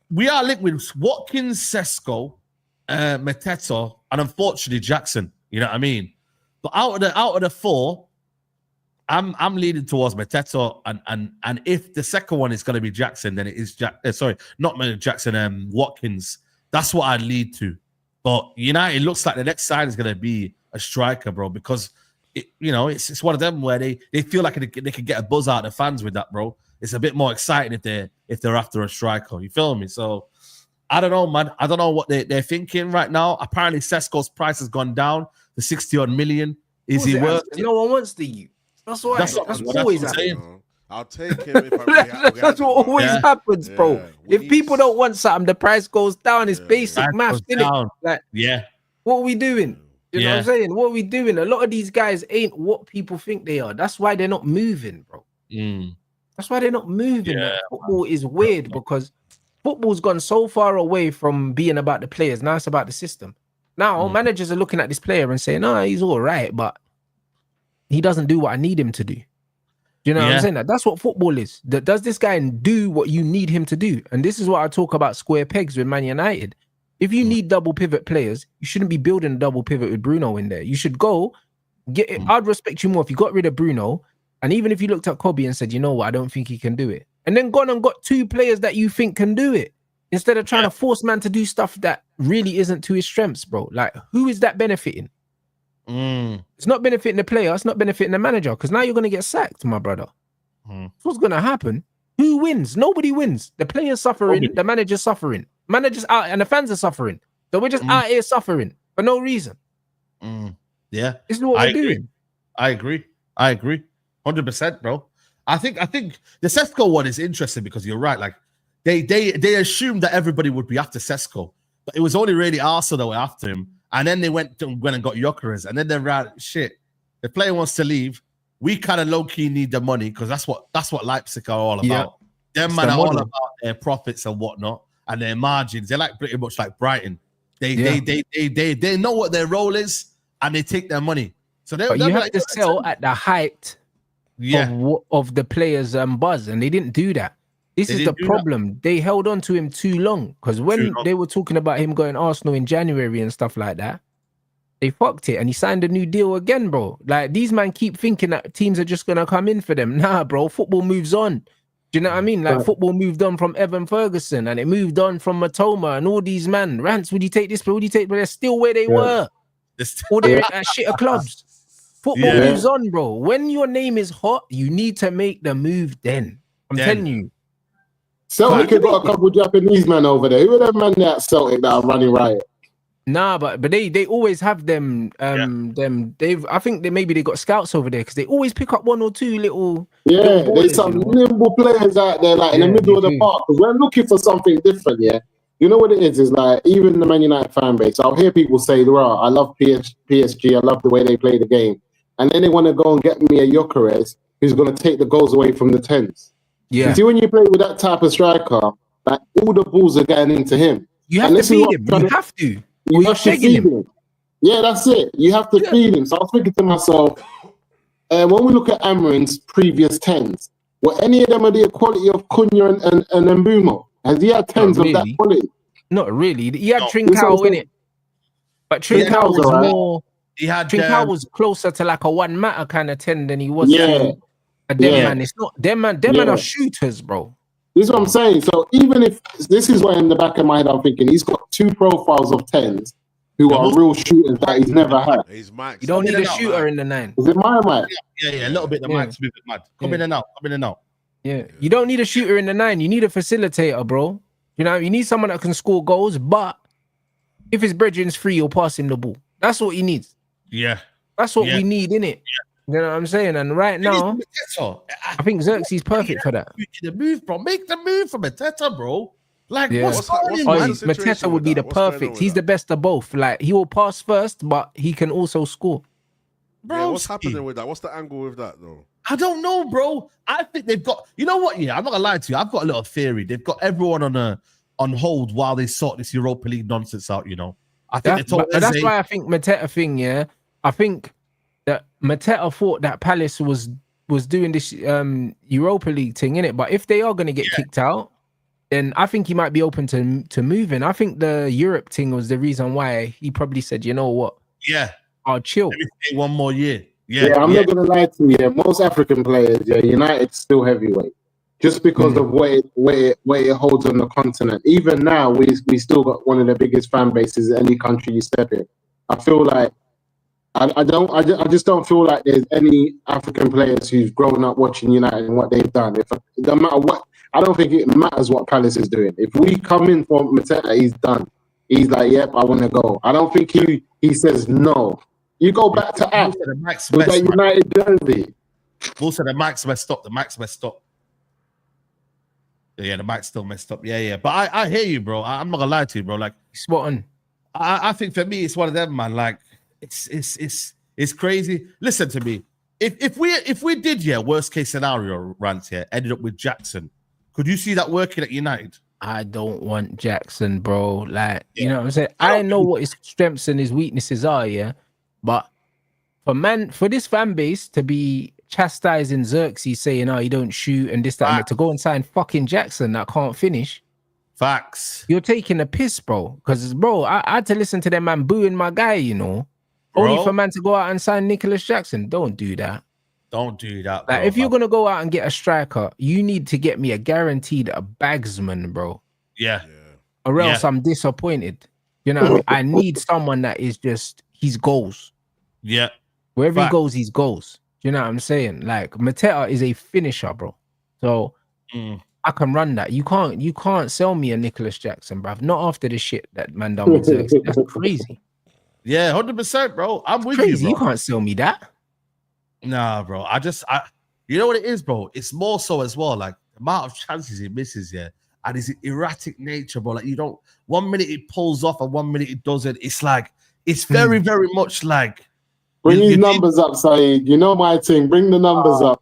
we are linked with Watkins, Sesko, Mateta, and unfortunately Jackson. You know what I mean? But out of the four, I'm leaning towards Mateta, and if the second one is going to be Jackson, then it is Watkins. That's what I'd lead to. But United looks like the next sign is going to be a striker, bro, because it's one of them where they feel like they can get a buzz out of the fans with that, bro. It's a bit more exciting if they're after a striker. You feel me? So I don't know, man. I don't know what they're thinking right now. Apparently, Sesko's price has gone down to 60-odd million. Is he worth it? No one wants the youth. That's why. That's always happening. I'll take him if that's what always happens, bro. If people don't want something, the price goes down. It's basic math, isn't it? Like, what are we doing? You know what I'm saying? What are we doing? A lot of these guys ain't what people think they are. That's why they're not moving, bro. That's why they're not moving. Football is weird because football's gone so far away from being about the players. Now it's about the system. Now managers are looking at this player and saying, "No, he's all right, but he doesn't do what I need him to do." You know what I'm saying? That's what football is. Does this guy do what you need him to do? And this is what I talk about square pegs with Man United. If you need double pivot players, you shouldn't be building a double pivot with Bruno in there. You should go I'd respect you more if you got rid of Bruno, and even if you looked at Kobe and said, you know what, I don't think he can do it, and then gone and got 2 players that you think can do it, instead of trying to force man to do stuff that really isn't to his strengths, bro. Like, who is that benefiting? It's not benefiting the player. It's not benefiting the manager, because now you're going to get sacked, my brother. What's going to happen? Who wins? Nobody wins. The player's suffering. The manager's suffering. Managers out, and the fans are suffering. So we're just out here suffering for no reason. Yeah, this is what we're doing. I agree. 100%, bro. I think the Sesko one is interesting because you're right. Like they assumed that everybody would be after Sesko, but it was only really Arsenal that were after him. And then they went and got Gyökeres, and then they're right. Shit, the player wants to leave. We kind of low key need the money because that's what Leipzig are all about. Them man are all about their profits and whatnot and their margins. They're like pretty much like Brighton. They know what their role is and they take their money. So you have like, to sell at the height of the players' buzz, and they didn't do that. This is the problem. They held on to him too long, because when they were talking about him going Arsenal in January and stuff like that, they fucked it, and he signed a new deal again, bro. Like, these men keep thinking that teams are just gonna come in for them. Nah, bro. Football moves on. Do you know what I mean? Like, football moved on from Evan Ferguson, and it moved on from Matoma and all these men. Rants, would you take this? Would you take? But they're still where they were. Or they're at shitter clubs. Football moves on, bro. When your name is hot, you need to make the move. Then I'm telling you. Celtic have got a couple Japanese men over there. Who are them men there at Celtic that are running riot? Nah, but they always have them. I think they got scouts over there because they always pick up 1 or 2 little. Yeah, there's some nimble players out there, like in the middle of the park. Because we're looking for something different. Yeah, you know what it is? Is like even the Man United fan base. I'll hear people say, "Right, I love PSG. I love the way they play the game," and then they want to go and get me a Gyökeres who's going to take the goals away from the 10s. Yeah. You see, when you play with that type of striker, like all the balls are getting into him. You have to feed him. You have to. You have to feed him. Yeah, that's it. You have to feed him. So I was thinking to myself, when we look at Amorim's previous 10s, were any of them of the quality of Cunha and Mbumo? Has he had 10s of that quality? Not really. He had Trincao in it. But Trincao was more... Trincao was closer to like a one matter kind of 10 than he was to a man. It's not... Them man are shooters, bro. This is what I'm saying. So even if this is why in the back of my head I'm thinking he's got 2 profiles of 10s who are real shooters that he's never had. You don't need a shooter in the 9. Is it my mic? Yeah, a little bit. The mic's moving mad. Come in and out. Yeah, you don't need a shooter in the 9. You need a facilitator, bro. You know, you need someone that can score goals. But if his brethren's free, you'll pass him the ball. That's what he needs. Yeah, that's what we need, innit? Yeah. You know what I'm saying? And right now, I think Xerxes perfect for that. The move, bro. Make the move for Mateta, bro. Like, what's Mateta would be the perfect. He's the best of both. Like, he will pass first, but he can also score. Bro, what's happening with that? What's the angle with that, though? I don't know, bro. I think they've got. You know what? Yeah, I'm not gonna lie to you. I've got a little theory. They've got everyone on hold while they sort this Europa League nonsense out. You know, I think that's why I think Mateta thing. Yeah, I think that Mateta thought that Palace was doing this Europa League thing, innit? But if they are going to get kicked out, then I think he might be open to moving. I think the Europe thing was the reason why he probably said, you know what? Yeah. I'll chill. Let me take 1 more year. I'm not going to lie to you. Most African players, United's still heavyweight. Just because of where it holds on the continent. Even now, we still got one of the biggest fan bases in any country you step in. I feel like I just don't feel like there's any African players who's grown up watching United and what they've done. No matter what, I don't think it matters what Palace is doing. If we come in for Mateta, he's done. He's like, yep, I want to go. I don't think he says no. You go back to App with that United jersey. Also, the mic's messed up. Yeah, the mic's still messed up. Yeah. But I hear you, bro. I'm not gonna lie to you, bro. Like, spot on. I think for me, it's one of them, man. Like, it's crazy. Listen to me. If we did worst case scenario runs here, ended up with Jackson, could you see that working at United? I don't want Jackson, bro. Like, you know what I'm saying? I know what his strengths and his weaknesses are, but for this fan base to be chastising Xerxes, saying, "Oh, you don't shoot," and this, that, and that, to go and sign fucking Jackson that can't finish. Facts. You're taking a piss, bro. Because, bro, I had to listen to them man booing my guy, you know. Only for man to go out and sign Nicholas Jackson. Don't do that. Don't do that. Like, if you're gonna go out and get a striker, you need to get me a guaranteed a bagsman, bro. Yeah. Or else I'm disappointed. You know what I mean? I need someone that is just he's goals. Yeah. Wherever he goes, he's goals. You know what I'm saying? Like, Mateta is a finisher, bro. So I can run that. You can't sell me a Nicholas Jackson, bruv. Not after the shit that man done with Xerxes. That's crazy. Yeah, 100%, bro. I'm with crazy. you, bro. You can't sell me that. Nah, bro. You know what it is, bro? It's more so as well, like the amount of chances he misses, and his erratic nature, bro. Like, you don't, 1 minute it pulls off and 1 minute it doesn't. It's like, it's very, very much like. Bring his numbers up, Saeed. You know my thing. Bring the numbers up.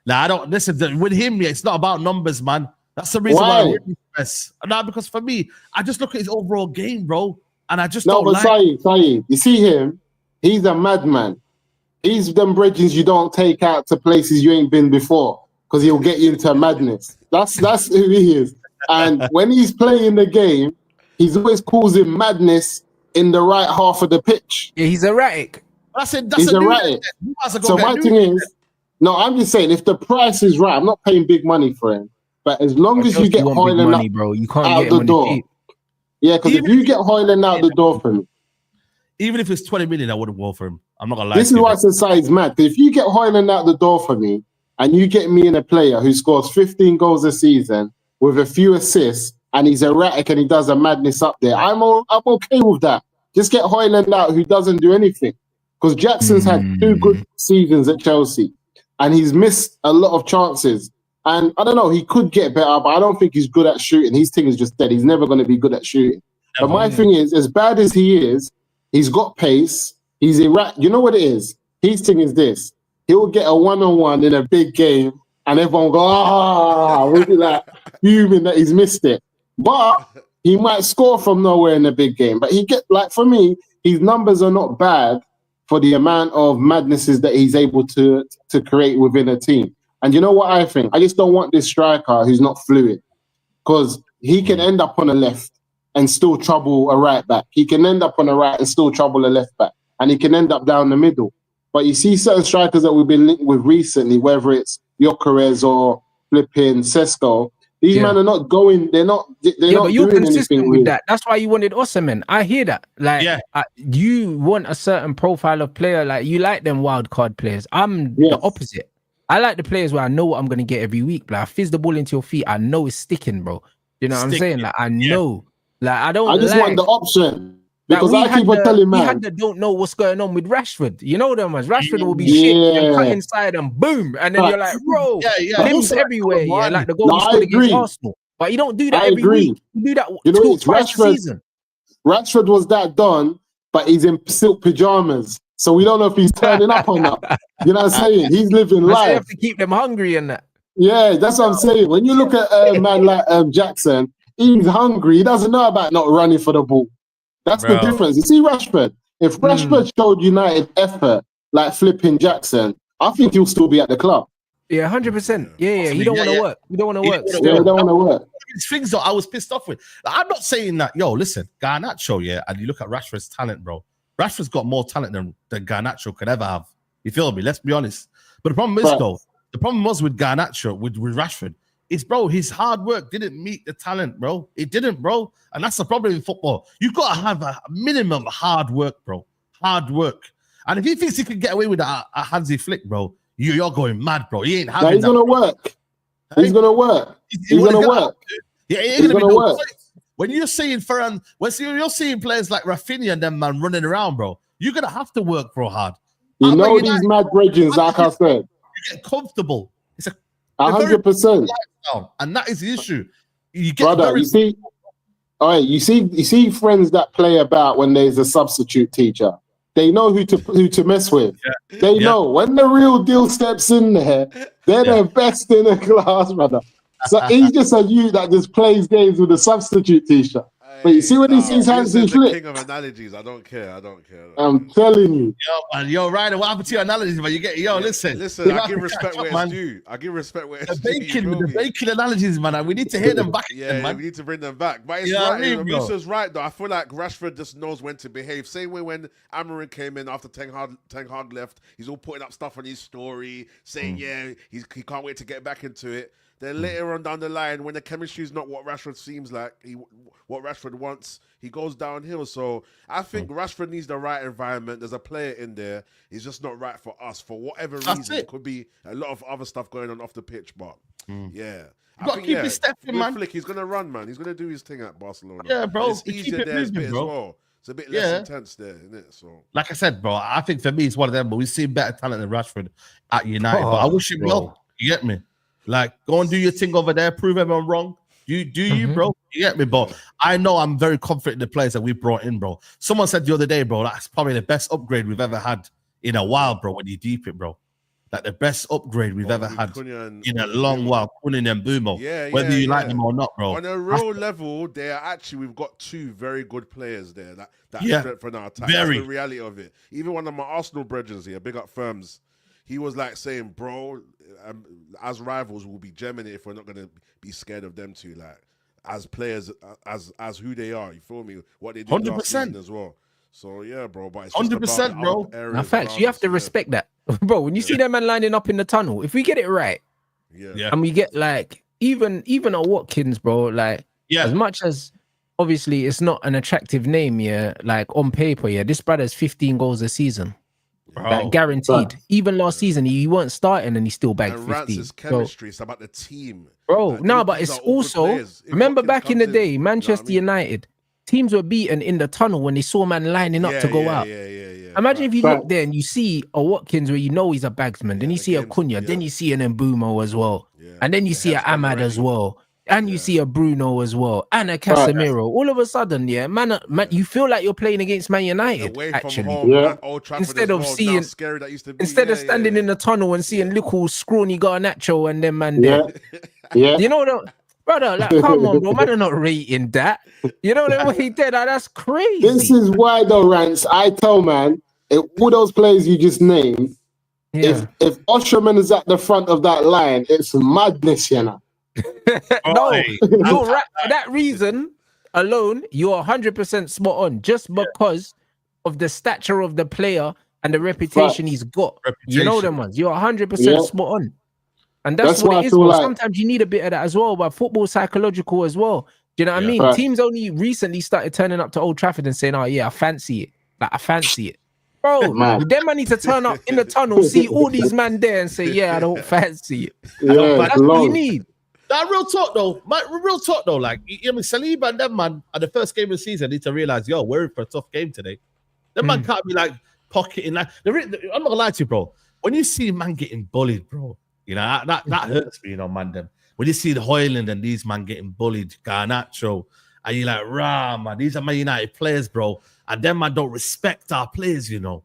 Nah, I don't listen. With him, it's not about numbers, man. That's the reason why I really stress. Nah, because for me, I just look at his overall game, bro, and I just don't like. Saeed, you see him? He's a madman. He's them bridges you don't take out to places you ain't been before, because he'll get you into madness. That's who he is. And when he's playing the game, he's always causing madness in the right half of the pitch. Yeah, he's erratic. He's erratic. So my thing is, no, I'm just saying, if the price is right, I'm not paying big money for him. But as long as you get Hoyland money, bro, you can't out get the door. Yeah, because if you get Hoyland out the door for me, even if it's 20 million, I wouldn't go for him. I'm not gonna lie. This is why society's mad. If you get Hoyland out the door for me, and you get me in a player who scores 15 goals a season with a few assists, and he's erratic and he does a madness up there, I'm okay with that. Just get Hoyland out who doesn't do anything. Because Jackson's had 2 good seasons at Chelsea, and he's missed a lot of chances. And I don't know, he could get better, but I don't think he's good at shooting. His thing is just dead. He's never going to be good at shooting. But my thing is, as bad as he is, he's got pace. He's erratic. You know what it is? His thing is this. He'll get a one-on-one in a big game, and everyone will go, like fuming that he's missed it. But he might score from nowhere in a big game. But for me, his numbers are not bad for the amount of madnesses that he's able to create within a team. And you know what I think? I just don't want this striker who's not fluid, because he can end up on a left and still trouble a right back. He can end up on a right and still trouble a left back. And he can end up down the middle. But you see certain strikers that we've been linked with recently, whether it's Gyökeres or flipping Sesko, these men are not going, they're not but you're doing consistent with that. That's why you wanted Osimhen. I hear that. Like, you want a certain profile of player, like you like them wild card players. I'm the opposite. I like the players where I know what I'm going to get every week. Like, I fizz the ball into your feet, I know it's sticking, bro. You know what I'm saying? Like, I know. Like, I just want the option. Because I keep on telling man. We don't know what's going on with Rashford. You know them ones. Rashford will be shit and cut inside and boom. And then you're like, bro, limbs everywhere. Yeah, like the goal he scored against Arsenal. But you don't do that every week. You do that twice a season. Rashford was that done, but he's in silk pajamas. So we don't know if he's turning up or not. You know what I'm saying? He's living life. You have to keep them hungry and that. Yeah, that's what I'm saying. When you look at a man like Jackson, he's hungry. He doesn't know about not running for the ball. That's the difference. You see, Rashford, if Rashford showed United effort like flipping Jackson, I think he'll still be at the club. Yeah, 100%. Yeah. He don't want to work. He don't want to work. He don't want to work. It's things that I was pissed off with. Like, I'm not saying that, listen, Garnacho, and you look at Rashford's talent, bro. Rashford's got more talent than Garnacho could ever have. You feel me? Let's be honest. But the problem is, the problem was with Garnacho, with Rashford, is, bro, his hard work didn't meet the talent, bro. It didn't, bro. And that's the problem in football. You've got to have a minimum hard work, bro. Hard work. And if he thinks he can get away with a Hansi Flick, bro, you're going mad, bro. He ain't having he's going to work. He's going to work. He's going to work. Yeah, he's going to work. When you're seeing you're seeing players like Rafinha and them, man, running around, bro, you're going to have to work, bro, hard. You know these mad bridges, like I said. You get comfortable. It's 100%. And that is the issue. You get Brother, you see friends that play about when there's a substitute teacher. They know who to mess with. Yeah. They know when the real deal steps in there, they're the best in the class, brother. So he's just a youth that just plays games with a substitute teacher. But you see when he sees you hands said do the flip? king of analogies. I don't care. I'm telling you. Yo, man, yo, Ryder, what happened to your analogies, man? You get, yo, listen. I give respect where it's due. I give respect where it's due. The bacon analogies, man. We need to hear them back again, man. We need to bring them back. But it's Yeah, right. I mean, bro. Musa's right, though. I feel like Rashford just knows when to behave. Same way when Amorim came in after Ten Hag left, he's all putting up stuff on his story, saying, he can't wait to get back into it. Then later on down the line, when the chemistry is not what Rashford seems like, what Rashford wants, he goes downhill. So I think Rashford needs the right environment. There's a player in there. He's just not right for us for whatever reason. It could be a lot of other stuff going on off the pitch, but yeah. You got to keep his step in, man. Flick, he's going to run, man. He's going to do his thing at Barcelona. Yeah, bro. And it's easier there as well. It's a bit less intense there, isn't it? So, like I said, bro, I think for me, it's one of them, but we've seen better talent than Rashford at United. But I wish him well. You get me? Like, go and do your thing over there, prove everyone wrong. You, bro. You get me? But I know I'm very confident in the players that we brought in, bro. Someone said the other day, bro, that's probably the best upgrade we've ever had in a while, bro, when you deep it, bro. Like the best upgrade we've ever had in a long while. Kunin and Bumo. Whether you like them or not, bro. On a real level, we've got two very good players there that strengthen our attack. That's the reality of it. Even one of my Arsenal brethren here, big up Firms, he was like saying, bro, as rivals, we'll be Germany if we're not going to be scared of them two. Like, as players, as who they are, you feel me? What they do last season as well. So, yeah, bro. But it's 100%, bro. Now, facts, you have to respect that. Bro, when you see that man lining up in the tunnel, if we get it right, and we get, like, even a Watkins, bro, like, as much as, obviously, it's not an attractive name, like, on paper, this brother's 15 goals a season. Like, guaranteed. Even last season, he weren't starting and he still bagged 15. Chemistry, it's about the team. Bro, no, but it's also, remember back in the day, Manchester United, teams were beaten in the tunnel when they saw man lining up to go out. Imagine if you look there and you see a Watkins where you know he's a bagsman, then you see a Cunha, then you see an Mbumo as well, and then you see a Ahmad as well, and you see a Bruno as well, and a Casemiro. All of a sudden, man, you feel like you're playing against Man United. Away actually, from home, Old Trafford instead of seeing, scary that used to be. Instead of standing in the tunnel and seeing little scrawny Garnacho and them man there. You know what? Brother, like, come on, bro. Man, are not rating that. You know what he did? That's crazy. This is why, though, Rance, I tell man, all those players you just named, if Osherman is at the front of that line, it's madness, you know. No, you're right. For that reason alone, you're 100% spot on. Just because of the stature of the player and the reputation he's got. You know them ones. You're 100% spot on. And that's what it is. Like, sometimes you need a bit of that as well, but football psychological as well. Do you know what I mean? Right. Teams only recently started turning up to Old Trafford and saying, oh yeah, I fancy it. Like, I fancy it. Bro, them man need to turn up in the tunnel, see all these man there and say, yeah, I don't fancy it. That's what you need. That real talk though, like, you know, Saliba and them man at the first game of the season need to realize, yo, we're in for a tough game today. Them man can't be like pocketing. Like, I'm not gonna lie to you, bro. When you see man getting bullied, bro, you know, that hurts me, you know, man. Them. When you see the Hoyland and these man getting bullied, Garnacho, and you're like, rah, man, these are Man United players, bro. And them man don't respect our players, you know.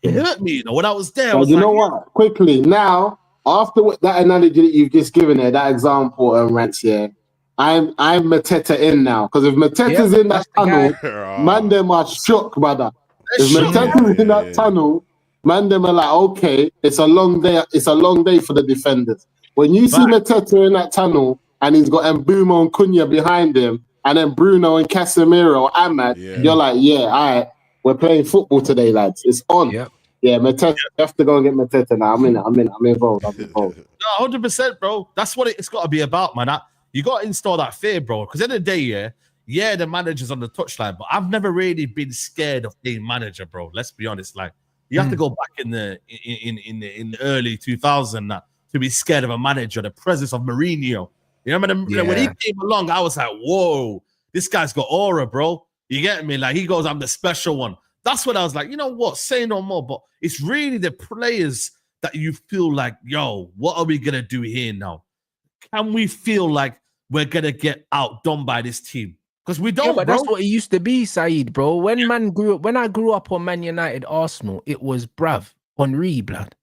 It hurt me, you know, when I was there. You know what? Quickly, now, after that analogy that you've just given there, that example, Rance, I'm Mateta in now. Because if Mateta's in that tunnel, man, them are shook, brother. If Mateta's in that tunnel, man, them are like, okay, it's a long day. It's a long day for the defenders. When you see Mateta in that tunnel and he's got Mbumo and Cunha behind him, and then Bruno and Casemiro, Ahmad, you're like, all right, we're playing football today, lads. It's on. Yeah, Mateta, you have to go and get Mateta now. I'm involved. No, 100%, bro. That's what it's got to be about, man. You got to install that fear, bro. Because at the end of the day, the manager's on the touchline, but I've never really been scared of being manager, bro. Let's be honest. Like, you have to go back in the early 2000s to be scared of a manager, the presence of Mourinho. You know, when he came along, I was like, whoa, this guy's got aura, bro. You get me? Like, he goes, I'm the special one. That's when I was like, you know what? Say no more. But it's really the players that you feel like, yo, what are we going to do here now? Can we feel like we're going to get outdone by this team? Because we don't, but bro. That's what it used to be, Saeed, bro. When I grew up on Man United, Arsenal, it was bruv, Henry, blood.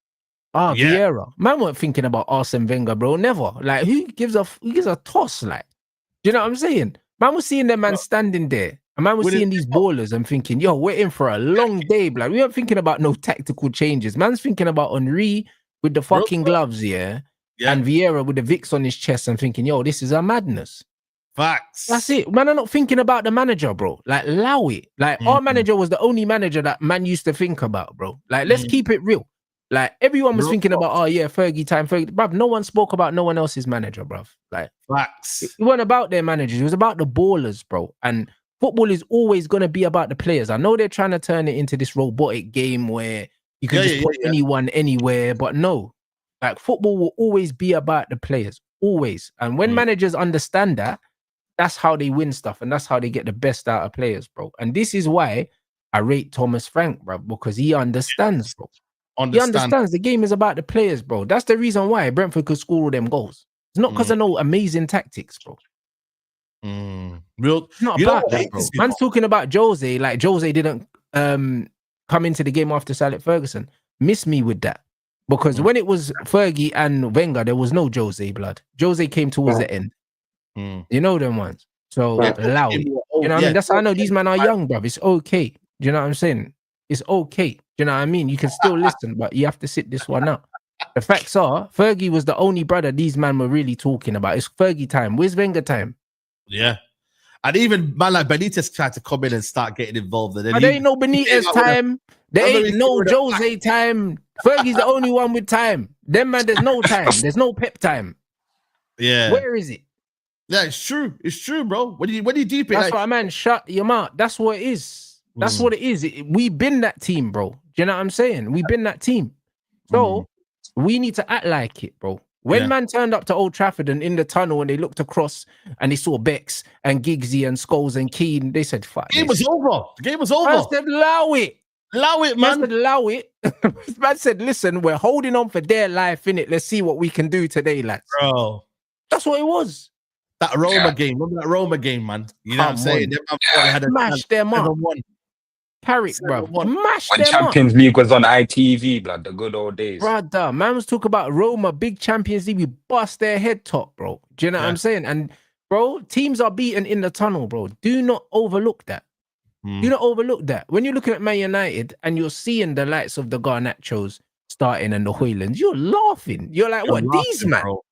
Vieira. Man weren't thinking about Arsene Wenger, bro. Never. Like, who gives a toss? Like, do you know what I'm saying? Man was seeing them man standing there. And man was seeing these ballers and thinking, yo, we're in for a long day, blood. We weren't thinking about no tactical changes. Man's thinking about Henry with the fucking gloves, and Vieira with the Vicks on his chest and thinking, yo, this is a madness. Facts. That's it. Man, I'm not thinking about the manager, bro. Like, allow it. Like, our manager was the only manager that man used to think about, bro. Like, let's keep it real. Like, everyone was thinking about, oh, yeah, Fergie time, Fergie. Bruv, no one spoke about no one else's manager, bruv. Like, facts. It wasn't about their managers. It was about the ballers, bro. And football is always going to be about the players. I know they're trying to turn it into this robotic game where you can just put anyone anywhere, but no. Like, football will always be about the players. Always. And when managers understand that, that's how they win stuff, and that's how they get the best out of players, bro. And this is why I rate Thomas Frank, bro, because he understands, bro. He understands the game is about the players, bro. That's the reason why Brentford could score all them goals. It's not because of no amazing tactics, bro. Real, it's not about that, bro. Man's talking about Jose, like Jose didn't come into the game after Sir Alex Ferguson. Miss me with that. Because when it was Fergie and Wenger, there was no Jose, blood. Jose came towards the end. You know them ones. So allow it. You know what I mean? That's how I know these men are young, bruv. It's okay. Do you know what I'm saying? It's okay. Do you know what I mean? You can still listen, but you have to sit this one out. The facts are, Fergie was the only brother these men were really talking about. It's Fergie time. Where's Wenger time? Yeah. And even man like Benitez tried to come in and start getting involved. And then there ain't no Benitez time. There ain't no Jose time. Fergie's the only one with time. Them man, there's no time. There's no Pep time. Yeah. Where is it? Yeah, it's true. It's true, bro. When you deep it, that's what I mean. Shut your mouth. That's what it is. That's what it is. We've been that team, bro. Do you know what I'm saying? We've been that team. So we need to act like it, bro. When man turned up to Old Trafford and in the tunnel and they looked across and they saw Bex and Giggsy and Scholes and Keane, they said, fuck. The game was over. The game was over. Man said, allow it. Allow it, man. Man said, allow it. Man said, listen, we're holding on for dear life, innit? Let's see what we can do today, lads. Bro. That's what it was. That Roma game. Remember that Roma game, man? You know what I'm saying? Smash them up. Carrick, bro. Mash when them Champions up. League was on ITV, blood, the good old days. Brother, man was talking about Roma, big Champions League. We bust their head top, bro. Do you know what I'm saying? And, bro, teams are beaten in the tunnel, bro. Do not overlook that. Do not overlook that. When you're looking at Man United and you're seeing the likes of the Garnachos starting and the Hoylands, you're laughing. You're like, what, these man? Bro.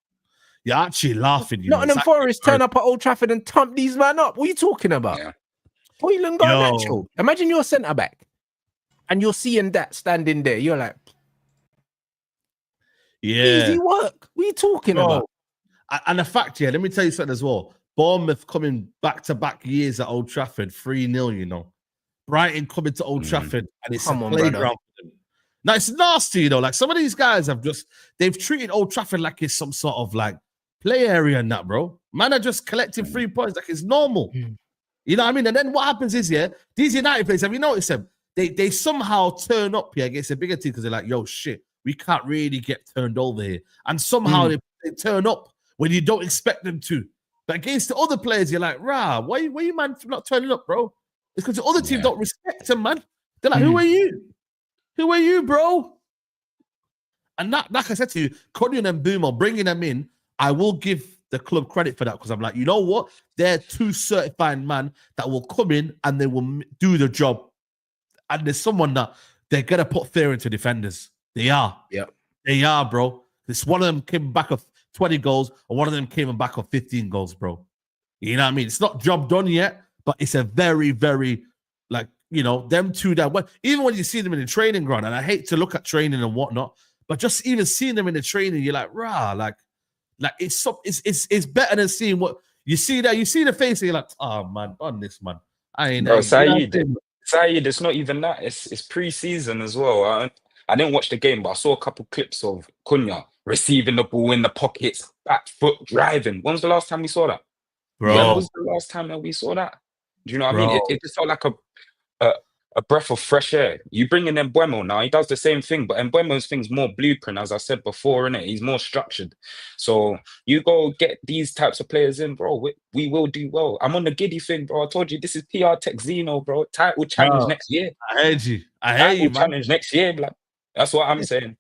You're actually laughing. Nottingham Forest turn up at Old Trafford and thump these man up. What are you talking about? Yeah. Hoyland Garnacho. Imagine you're centre back and you're seeing that standing there. You're like, easy work. What are you talking about? And the fact, let me tell you something as well. Bournemouth coming back-to-back years at Old Trafford, 3-0, you know. Brighton coming to Old Trafford and it's a playground for them. Now, it's nasty, you know. Like, some of these guys they've treated Old Trafford like it's some sort of, like, play area and that, bro. Man are just collecting 3 points like it's normal. You know what I mean? And then what happens is, these United players, have you noticed them? They somehow turn up here against a bigger team because they're like, yo, shit, we can't really get turned over here. And somehow they turn up when you don't expect them to. But against the other players, you're like, rah, why you man not turning up, bro? It's because the other team don't respect them, man. They're like, who are you? Who are you, bro? And that, like I said to you, Cunningham and Boomer, bringing them in, I will give the club credit for that because I'm like, you know what? They're 2 certified man that will come in and they will do the job. And there's someone that they're going to put fear into defenders. They are. Yeah. They are, bro. This one of them came back of 20 goals and one of them came back of 15 goals, bro. You know what I mean? It's not job done yet, but it's a very, very, like, you know, them two that, even when you see them in the training ground, and I hate to look at training and whatnot, but just even seeing them in the training, you're like, rah, like it's better than seeing what you see there. You see the face, and you're like, oh man, on this man. I ain't know. Saeed, it's not even that. It's pre-season as well. I didn't watch the game, but I saw a couple clips of Cunha receiving the ball in the pockets, back foot driving. When was the last time we saw that? Bro. When was the last time that we saw that? Do you know what I mean? It just felt like a breath of fresh air. You bring in Mbeumo now, he does the same thing, but Mbeumo's thing's more blueprint, as I said before, innit? He's more structured. So you go get these types of players in, bro, we will do well. I'm on the giddy thing, bro. I told you, this is PR Tech Zeno, bro. Title challenge next year. I heard you. I hear you, man. Challenge next year, like, that's what I'm saying.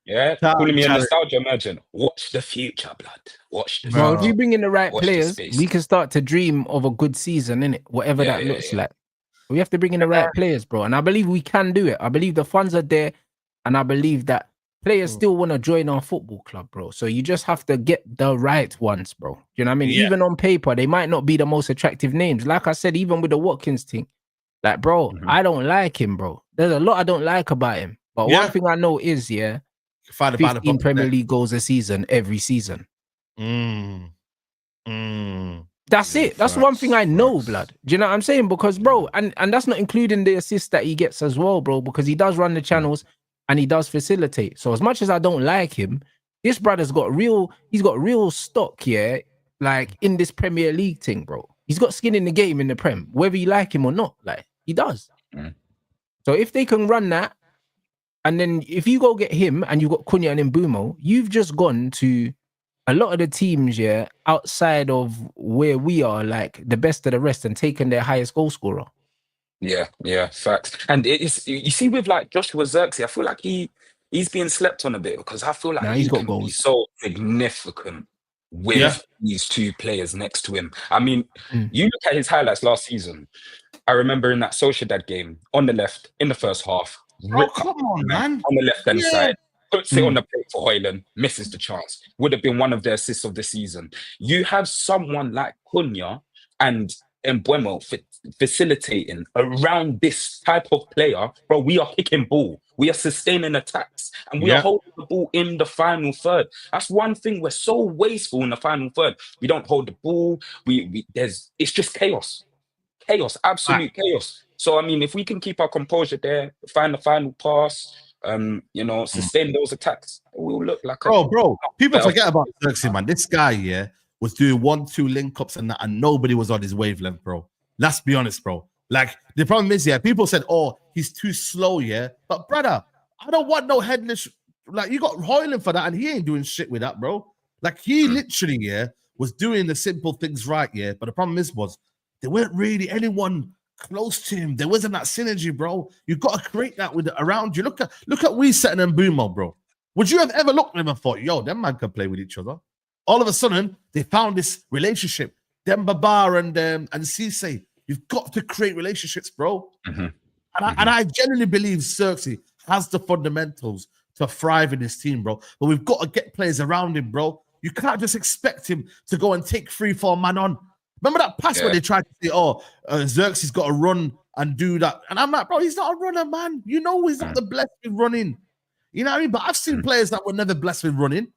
Yeah, calling me a nostalgia merchant. Watch the future, blood. Watch the future. Bro, if we bring in the right Watch players, this space. we can start to dream of a good season, innit? Whatever that looks like. We have to bring in the right players, bro. And I believe we can do it. I believe the funds are there. And I believe that players still want to join our football club, bro. So you just have to get the right ones, bro. You know what I mean? Yeah. Even on paper, they might not be the most attractive names. Like I said, even with the Watkins thing, like, bro, I don't like him, bro. There's a lot I don't like about him. But one thing I know is, 15 Premier League goals a season, every season. That's it. That's one thing I know, blood. Do you know what I'm saying? Because, bro, and that's not including the assists that he gets as well, bro, because he does run the channels and he does facilitate. So as much as I don't like him, this brother's got he's got real stock, like in this Premier League thing, bro. He's got skin in the game in the Prem, whether you like him or not, like he does. So if they can run that, and then if you go get him and you've got Cunha and Mbumo, you've just gone to a lot of the teams, outside of where we are, like the best of the rest, and taken their highest goal scorer. Yeah, facts. And it's, you see, with like Joshua Zirkzee, I feel like he's being slept on a bit, because I feel like he's got can goals. be so significant with these two players next to him. I mean, you look at his highlights last season. I remember in that Sociedad game on the left in the first half. Oh, come on, man. On the left-hand side. Puts it on the plate for Højlund, misses the chance. Would have been one of the assists of the season. You have someone like Cunha and Mbuemo facilitating around this type of player. Bro, we are kicking ball. We are sustaining attacks. And we are holding the ball in the final third. That's one thing. We're so wasteful in the final third. We don't hold the ball. It's just chaos. Chaos, absolute chaos. So, I mean, if we can keep our composure there, find the final pass, sustain those attacks, we'll look like bro. People forget about Zirkzee, man. This guy, was doing 1-2 link-ups and that, and nobody was on his wavelength, bro. Let's be honest, bro. Like, the problem is, people said, oh, he's too slow, But, brother, I don't want no headless. Like, you got Højlund for that, and he ain't doing shit with that, bro. Like, he literally, was doing the simple things right, But the problem is, there weren't really anyone close to him. There wasn't that synergy, bro. You got to create that with around you. Look at Wiese and Mbumo, bro. Would you have ever looked at him and thought, yo, them man can play with each other? All of a sudden, they found this relationship. Demba Ba and Cisse. You've got to create relationships, bro. And I genuinely believe Zirkzee has the fundamentals to thrive in this team, bro. But we've got to get players around him, bro. You can't just expect him to go and take 3-4 man on. Remember that pass where they tried to say, Zirkzee's got to run and do that. And I'm like, bro, he's not a runner, man. You know he's not the blessed with running. You know what I mean? But I've seen players that were never blessed with running,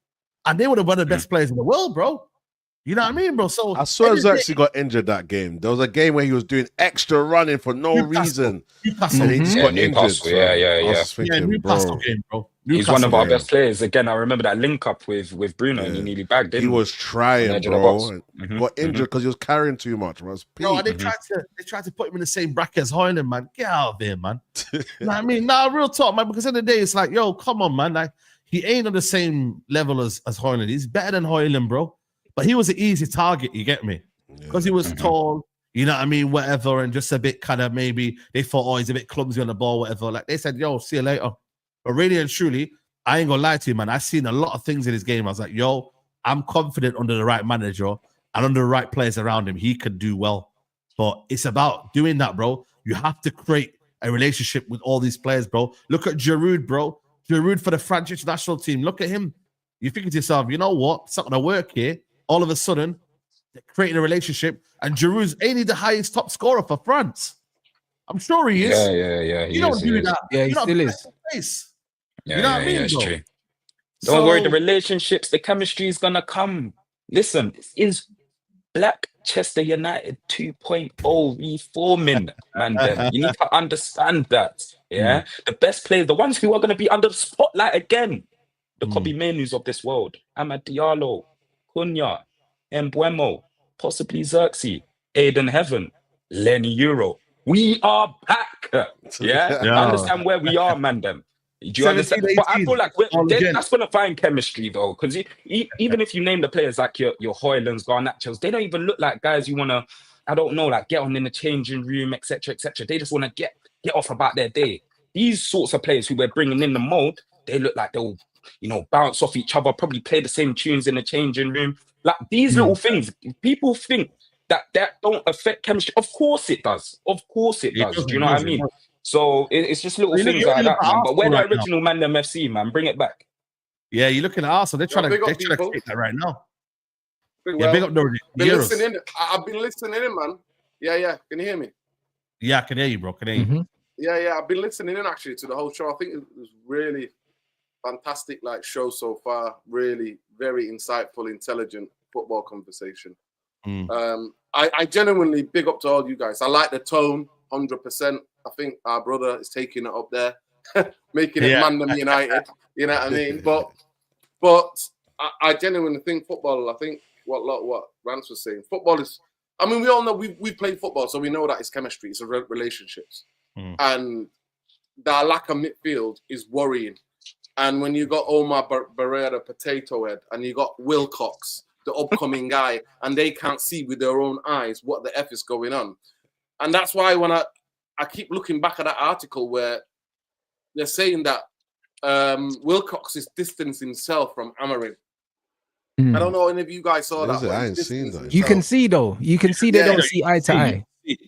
and they would have been the best players in the world, bro. You know what I mean, bro? So I swear Zirkzee got injured that game. There was a game where he was doing extra running for no reason. Newcastle. And he just got injured. So I was thinking, Newcastle game, bro. He's one of our best players. Again, I remember that link up with Bruno, and he nearly bagged him. He was trying, bro. Got injured because he was carrying too much. Bro, and they tried to put him in the same bracket as Højlund, man. Get out of there, man. You know what I mean? Nah, real talk, man. Because at the end of the day, it's like, yo, come on, man. Like, he ain't on the same level as Højlund. He's better than Højlund, bro. But he was an easy target, you get me? Because he was tall, you know what I mean, whatever, and just a bit kind of maybe they thought, oh, he's a bit clumsy on the ball, whatever. Like they said, yo, see you later. But really and truly, I ain't gonna lie to you, man. I've seen a lot of things in his game. I was like, yo, I'm confident under the right manager and under the right players around him, he could do well. But it's about doing that, bro. You have to create a relationship with all these players, bro. Look at Giroud, bro. Giroud for the French international team. Look at him. You think to yourself, you know what? It's not gonna work here. All of a sudden, they're creating a relationship, and Giroud's ain't he the highest top scorer for France? I'm sure he is. Yeah. You don't do that. Yeah, he still is. Yeah, you know what I mean, it's bro? true. Don't worry, the relationships, the chemistry is gonna come. Listen, this is Blackchester United 2.0 reforming, man. You need to understand that. Yeah, the best players, the ones who are gonna be under the spotlight again, the Kobe Mainus of this world, Amad Diallo, Cunha, Mbuemo, possibly Zirkzee, Aiden Heaven, Lenny Euro. We are back. Yeah? Understand where we are, man. Do you understand? 17, But I feel like that's going to find chemistry, though, because even if you name the players like your Højlunds, Garnachos, they don't even look like guys you want to, I don't know, like get on in the changing room, etc., etc. They just want to get off about their day. These sorts of players who we're bringing in the mold, they look like they'll bounce off each other, probably play the same tunes in the changing room. Like these little things, people think that don't affect chemistry. Of course it does. Of course it does. Do you know what I mean? So it's just little things like that, man. But we're the original Mandem FC, man. Bring it back. Yeah, you're looking at Arsenal. They're trying to take that right now. Yeah, big up the I've been listening in, man. Yeah. Can you hear me? Yeah, I can hear you, bro. Can hear you. Yeah. I've been listening in actually to the whole show. I think it was really fantastic, show so far. Really, very insightful, intelligent football conversation. I genuinely big up to all you guys. I like the tone, 100%. I think our brother is taking it up there, making it Mandem United. You know what I mean? But I genuinely think football. I think what Rance was saying. Football is. I mean, we all know we played football, so we know that it's chemistry, it's relationships, and the lack of midfield is worrying. And when you got Omar Barrera, Potato Head, and you got Wilcox, the upcoming guy, and they can't see with their own eyes what the F is going on, and that's why when I keep looking back at that article where they're saying that Wilcox is distancing himself from Amorim. I don't know if any of you guys saw that. I ain't seen that. You can see though. You can see they don't see eye to eye.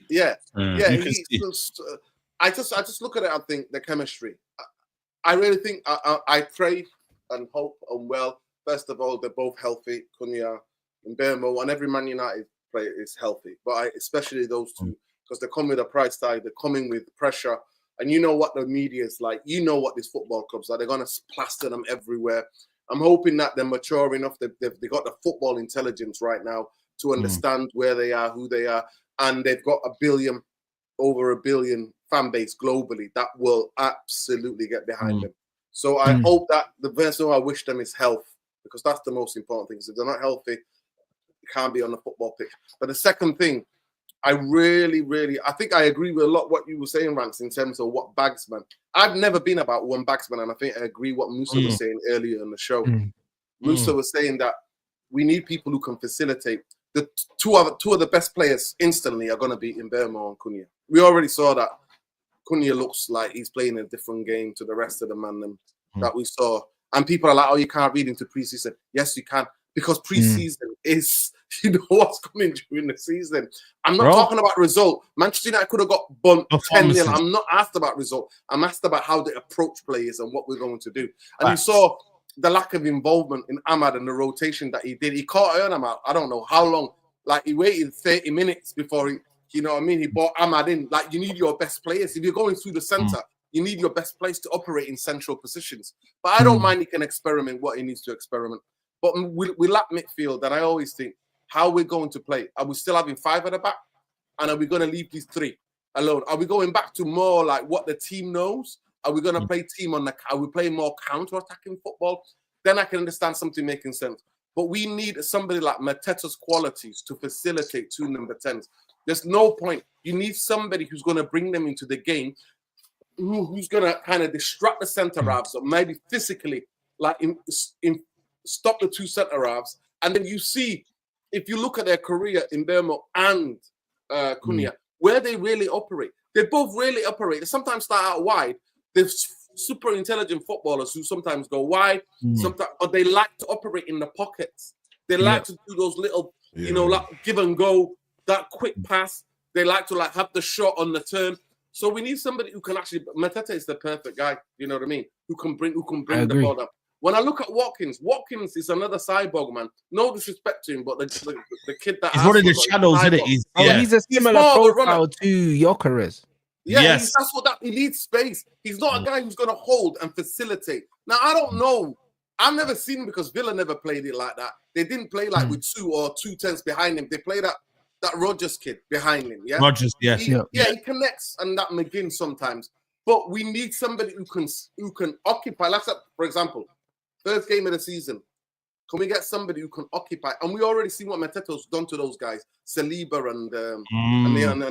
Yeah. I just look at it and think the chemistry. I really think I pray and hope and well. First of all, they're both healthy. Cunha and Bermo and every Man United player is healthy. But especially those two, because they come with a price tag. They're coming with pressure. And you know what the media is like. You know what these football clubs are. They're going to plaster them everywhere. I'm hoping that they're mature enough. They've got the football intelligence right now to understand where they are, who they are. And they've got over a billion fan base globally that will absolutely get behind them. So I hope that the first thing I wish them is health, because that's the most important thing. So if they're not healthy, they can't be on the football pitch. But the second thing, I think I agree with a lot what you were saying, Rance, in terms of what bagsman. I've never been about one bagsman, and I think I agree what Musa was saying earlier in the show. Musa was saying that we need people who can facilitate. The two of the best players instantly are going to be Mbeumo and Cunha. We already saw that Cunha looks like he's playing a different game to the rest of the man that we saw. And people are like, oh, you can't read into preseason. Yes, you can. Because preseason is, you know what's coming during the season. I'm not talking about result. Manchester United could have got bumped 10-0. I'm not asked about result. I'm asked about how they approach players and what we're going to do. And you saw the lack of involvement in Ahmad and the rotation that he did. He caught Ahmad out. I don't know how long. Like, he waited 30 minutes before he, you know what I mean? He brought Ahmad in. Like, you need your best players. If you're going through the centre, you need your best players to operate in central positions. But I don't mind he can experiment what he needs to experiment. But we lack midfield, and I always think, how we're going to play. Are we still having 5 at the back? And are we going to leave these 3 alone? Are we going back to more like what the team knows? Are we going to play team are we playing more counter-attacking football? Then I can understand something making sense. But we need somebody like Mateta's qualities to facilitate 2 number 10s. There's no point. You need somebody who's going to bring them into the game, who's going to kind of distract the centre-halves, or maybe physically, like stop the 2 centre-halves. And then you see, if you look at their career in Bermo and Cunha, where they really operate. They both really operate. They sometimes start out wide. They're super intelligent footballers who sometimes go wide, sometimes, but they like to operate in the pockets. They like to do those little, you know, like give and go, that quick pass. They like to like have the shot on the turn. So we need somebody who can actually. Mateta is the perfect guy. You know what I mean? Who can bring the ball up. When I look at Watkins is another cyborg, man. No disrespect to him, but the kid that he's running the shadows, isn't it? He's a similar profile to Gyökeres. Yeah, yes. That's what he needs space. He's not a guy who's going to hold and facilitate. Now, I don't know. I've never seen him because Villa never played it like that. They didn't play like with 2 or 2 10s behind him. They played that Rodgers kid behind him. Yeah, Rodgers. Yeah, he connects, and that McGinn sometimes. But we need somebody who can occupy. Like, for example, first game of the season. Can we get somebody who can occupy? And we already see what Mateto's done to those guys, Saliba and the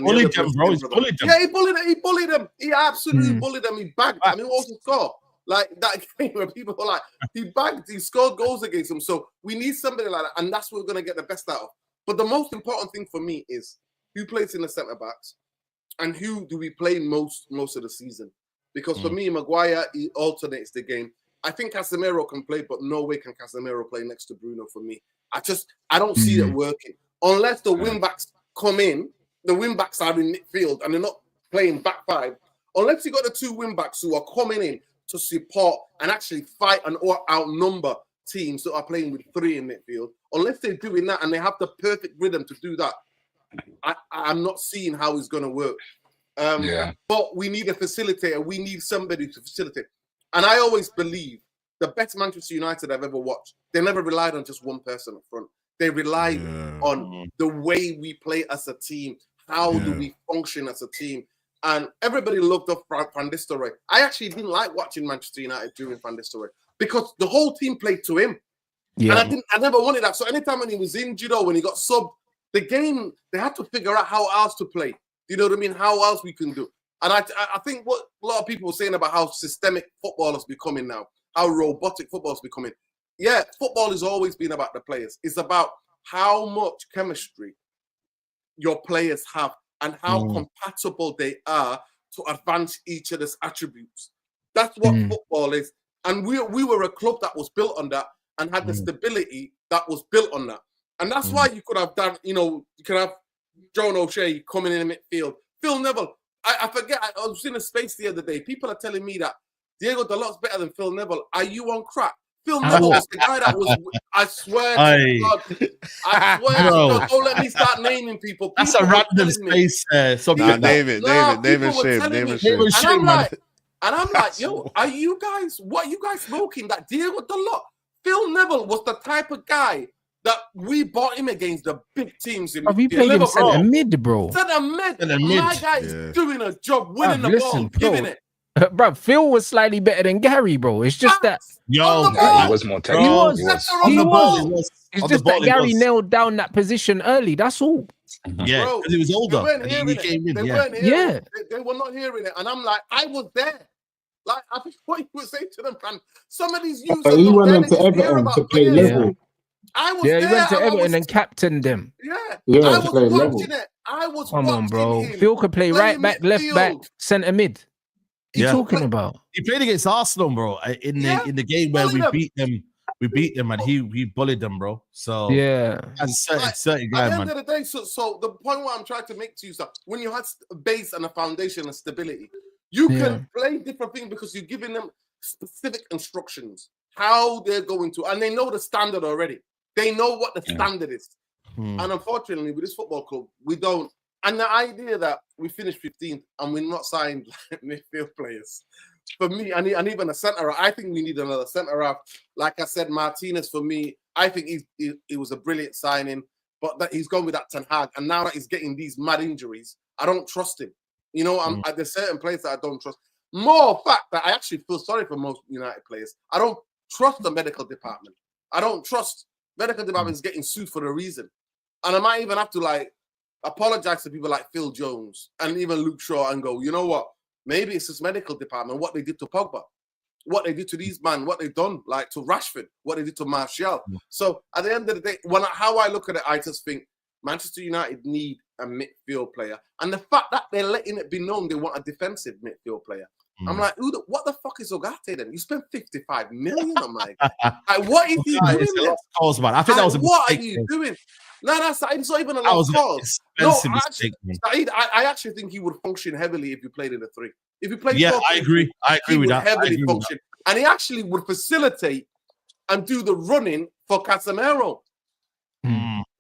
bullied them, bro. He bullied them. Yeah, he bullied them. He absolutely bullied them. He bagged. I mean, also scored. Like that game where people were like, he scored goals against them. So we need somebody like that, and that's what we're gonna get the best out of. But the most important thing for me is who plays in the centre backs, and who do we play most of the season? Because for me, Maguire, he alternates the game. I think Casemiro can play, but no way can Casemiro play next to Bruno for me. I don't see it working unless the wing backs come in. The wing backs are in midfield and they're not playing back five. Unless you got the two wing backs who are coming in to support and actually fight and or outnumber teams that are playing with three in midfield. Unless they're doing that and they have the perfect rhythm to do that, I'm not seeing how it's going to work. But we need a facilitator. We need somebody to facilitate. And I always believe the best Manchester United I've ever watched, they never relied on just one person up front. They relied on the way we play as a team. How do we function as a team? And everybody loved up Van Nistelrooy. I actually didn't like watching Manchester United during Van Nistelrooy because the whole team played to him. Yeah. And I never wanted that. So anytime when he was injured or when he got subbed, the game, they had to figure out how else to play. You know what I mean? How else we can do. And I think what a lot of people were saying about how systemic football is becoming now, how robotic football is becoming. Yeah, football has always been about the players. It's about how much chemistry your players have and how compatible they are to advance each other's attributes. That's what football is. And we were a club that was built on that and had the stability that was built on that. And that's why you could have done, you could have John O'Shea coming in the midfield. Phil Neville, I forget, I was in a space the other day. People are telling me that Diego Dalot's better than Phil Neville. Are you on crack? Phil Neville was the guy that was, I swear to God. I swear to God, don't let me start naming people. That's a random space. David Shame. And I'm like, yo, what are you guys smoking? That Diego Dalot, Phil Neville was the type of guy that we bought him against the big teams. We played him centre mid, bro. Centre mid. My guy is doing a job, winning the ball, giving it. Bro, Phil was slightly better than Gary, bro. It's just that. He was more technical. He was. It's just that Gary nailed down that position early. That's all. Yeah, because he was older. He came in. They weren't hearing it. They were not hearing it. And I'm like, I was there. Like, I think what you would say to them, man. Some of these users. But he went into Everton to play level. I was there. He went to Everton and captained them. I was watching it. I was Come on, bro. Phil could play right back, left back, centre mid. What are you talking about? He played against Arsenal, bro, in the game where we beat them. We beat them and he bullied them, bro. So as a certain guy, man. At the end of the day, so the point what I'm trying to make to you is that when you had a base and a foundation and stability, you can play different things because you're giving them specific instructions, how they're going to, and they know the standard already. They know what the standard is. And unfortunately, with this football club, we don't. And the idea that we finished 15th and we're not signed like midfield players, for me, and even a centre, I think we need another centre half. Like I said, Martinez, for me, I think he was a brilliant signing, but that he's gone with that Ten Hag. And now that he's getting these mad injuries, I don't trust him. There's certain players that I don't trust. More fact that I actually feel sorry for most United players. I don't trust the medical department. I don't trust medical department is getting sued for a reason. And I might even have to apologize to people like Phil Jones and even Luke Shaw and go, you know what? Maybe it's this medical department, what they did to Pogba, what they did to these men, what they've done, like to Rashford, what they did to Martial. So at the end of the day, how I look at it, I just think Manchester United need a midfield player. And the fact that they're letting it be known they want a defensive midfield player. I'm like, what the fuck is Ogate then? You spent 55 million on my like, what is he doing? Man. I think that was a mistake. What are you doing? No, Saeed, it's not even a lot of calls. No, Saeed, I actually think he would function heavily if you played in a 3. If you played, I agree. I agree with that. Heavily function, and he actually would facilitate and do the running for Casemiro.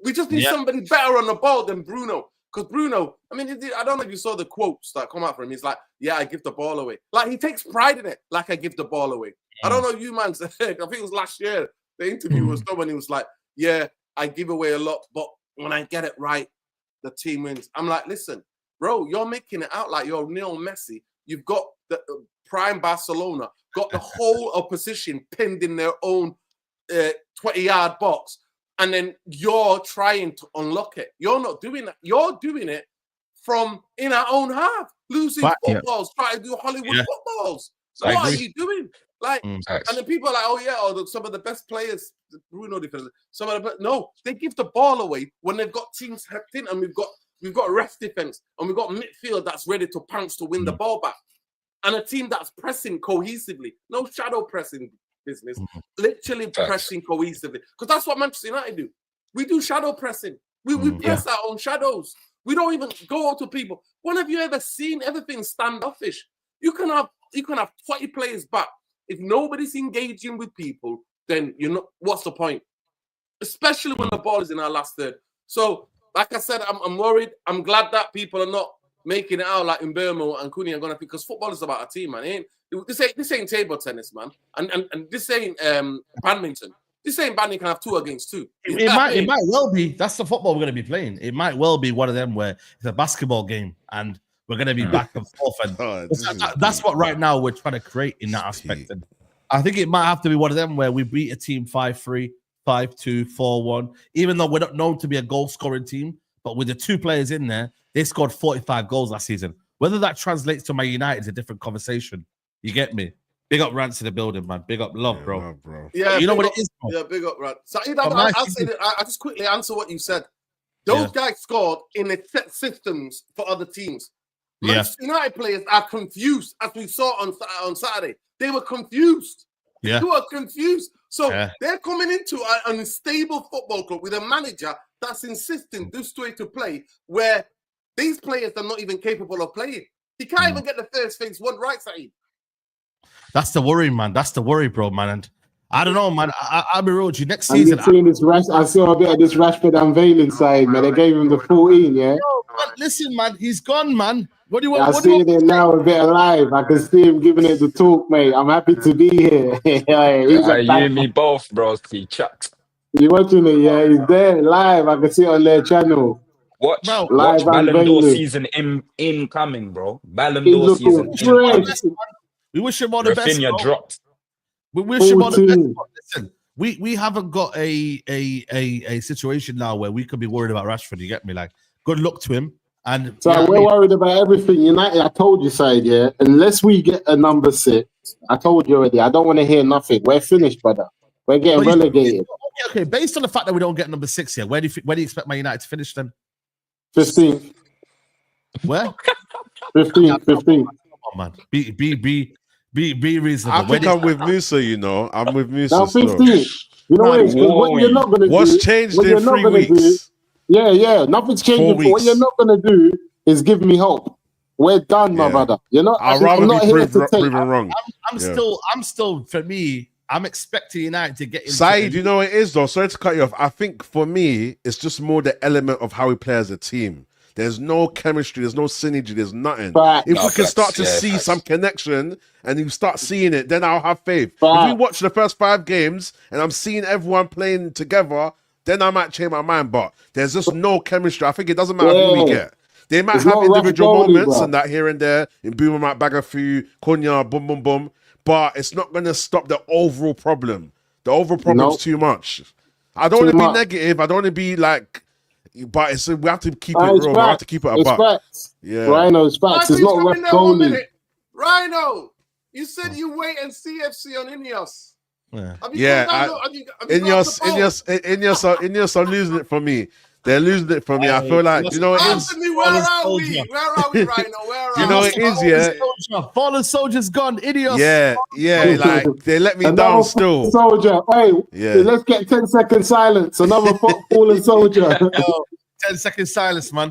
We just need somebody better on the ball than Bruno. Because Bruno, I don't know if you saw the quotes that come out from him. He's like, I give the ball away. Like, he takes pride in it, like I give the ball away. I don't know, you man said, I think it was last year, the interview was someone, he was like, I give away a lot, but when I get it right, the team wins. I'm like, listen, bro, you're making it out like you're Lionel Messi. You've got the prime Barcelona, got the whole opposition pinned in their own 20-yard box. And then you're trying to unlock it. You're not doing that. You're doing it from in our own half, losing footballs, trying to do Hollywood footballs. So what are you doing? Like, and then people are like, some of the best players, Bruno defenders, no, they give the ball away when they've got teams hacked in, and we've got rest defense, and we've got midfield that's ready to pounce to win the ball back, and a team that's pressing cohesively, no shadow pressing. business. Literally pressing cohesively, because that's what Manchester United do. We do shadow pressing. We press our own shadows. We don't even go out to people. When have you ever seen everything standoffish? You can have 20 players back. If nobody's engaging with people, then what's the point? Especially when the ball is in our last third. So, like I said, I'm worried. I'm glad that people are not making it out like Mbeumo and Cunha are gonna, because football is about a team, man. This ain't table tennis, man. And this ain't badminton. This ain't badminton can have 2 against 2. It might well be. That's the football we're gonna be playing. It might well be one of them where it's a basketball game and we're gonna be back and forth. And that's what right now we're trying to create in that aspect. And I think it might have to be one of them where we beat a team 5-3, 5-2, 4-1. Even though we're not known to be a goal-scoring team, but with the 2 players in there, they scored 45 goals last season. Whether that translates to Man United is a different conversation. You get me? Big up Rants in the building, man. Big up love, bro. Yeah, you know what it is, bro? Yeah, big up Rant. Saeed, I'll just quickly answer what you said. Those guys scored in the set systems for other teams. Manchester United players are confused, as we saw on Saturday. They were confused. Yeah. They were confused. So they're coming into an unstable football club with a manager that's insisting this way to play, where these players are not even capable of playing. He can't even get the first phase 1 right, Saeed. That's the worry, man. That's the worry, bro, man. And I don't know, man. I'll be real with you. Next season, I saw a bit of this Rashford unveiling side, man. They gave him the 14, yeah? Man, listen, man. He's gone, man. What do you want? I see it now a bit alive. I can see him giving it the talk, mate. I'm happy to be here. You and me both, bro. Chat. You watching it, yeah? He's there live. I can see it on their channel. Watch live Ballon d'Or season incoming, bro. Ballon d'Or season incoming. We wish him all the best. Rafinha dropped. We wish him all the best. Listen, we haven't got a situation now where we could be worried about Rashford. You get me? Like, good luck to him. And so we're worried about everything. United, I told you, Saeed, yeah. Unless we get a number 6, I told you already. I don't want to hear nothing. We're finished, brother. We're getting relegated. Okay, based on the fact that we don't get number 6 here, where do you expect Man United to finish then? 15th. Where? 15th. Come on, man. Be reasonable. I think I'm with Musa, you know. I'm with Musa. Now 15th. You know what you're not going to do. What's changed in 3 weeks? Nothing's changing. What you're not going to do is give me hope. We're done, my brother. You're not. I'd rather be proven wrong. I'm still, for me, I'm expecting United to get into Saeed, you know what it is though? Sorry to cut you off. I think for me, it's just more the element of how we play as a team. There's no chemistry, there's no synergy, there's nothing. If we can start to see some connection and you start seeing it, then I'll have faith. If we watch the first 5 games and I'm seeing everyone playing together, then I might change my mind. But there's just no chemistry. I think it doesn't matter who we get. They might have individual moments and that here and there. In Boomer might bag a few, Cunha, boom, boom, boom. But it's not going to stop the overall problem. The overall problem is too much. I don't want to be negative. I don't want to be like, but we have to keep it real. We have to keep it a buck. Yeah. Rhino, it's facts. It's not rough goalie. Rhino, you said you wait and see FC on Ineos. Ineos are losing it for me. They're losing it for me. I feel like, you know what it is? Where are we, Rhino? You know what it is, yeah? Fallen Soldier's gone. Idios. Yeah, like, they let me down still. Soldier, let's get 10-second silence. Another fallen soldier. 10-second silence, man.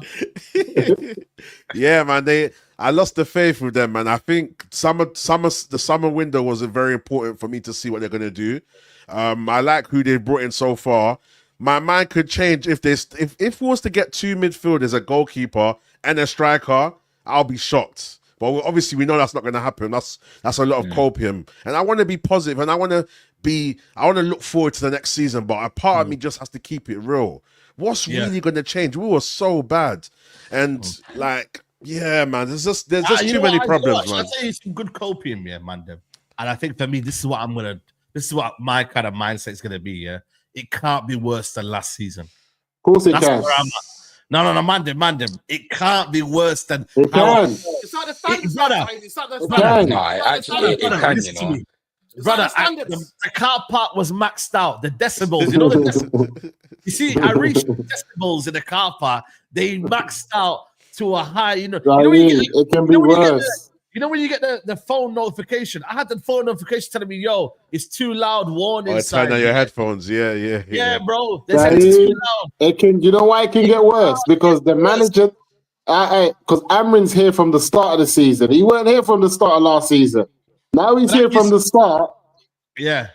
Yeah, man. I lost the faith with them, man. I think the summer window was very important for me to see what they're gonna do. I like who they've brought in so far. My mind could change if we was to get 2 midfielders, a goalkeeper and a striker, I'll be shocked. But obviously we know that's not going to happen. That's a lot of copium. And I want to be positive and I want to look forward to the next season. But a part of me just has to keep it real. What's really going to change? We were so bad, and man, there's just too many problems, man. I'll tell you some good copium, man. And I think for me, this is what my kind of mindset is going to be. Yeah. It can't be worse than last season. Of course it can. No, man. It can't be worse than. It can. It's not the standards. It can, you know. Brother, the car park was maxed out. The decibels, you know the decibels. You see, I reached decibels in the car park. They maxed out to a high, it can be worse. You know when you get the phone notification? I had the phone notification telling me, "Yo, it's too loud. Warning sign." Turn on your headphones. Yeah, bro. They said it's too loud. It can. You know why it can get worse? Because the manager, because Amrin's here from the start of the season. He weren't here from the start of last season. Now he's here from the start. Yeah,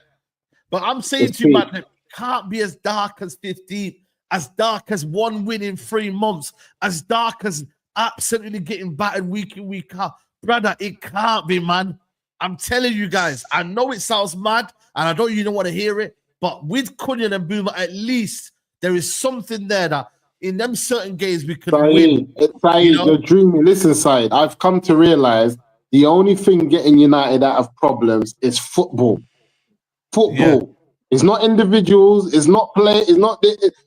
but I'm saying to you, man, it can't be as dark as 15, as dark as 1 win in 3 months, as dark as absolutely getting battered week in, week out. Brother, it can't be, man. I'm telling you guys, I know it sounds mad, and I don't even want to hear it, but with Cunha and Boomer, at least there is something there that in them certain games we can win. Saeed, you're dreaming. Listen, Saeed, I've come to realize the only thing getting United out of problems is football. Football. It's not individuals. It's not play.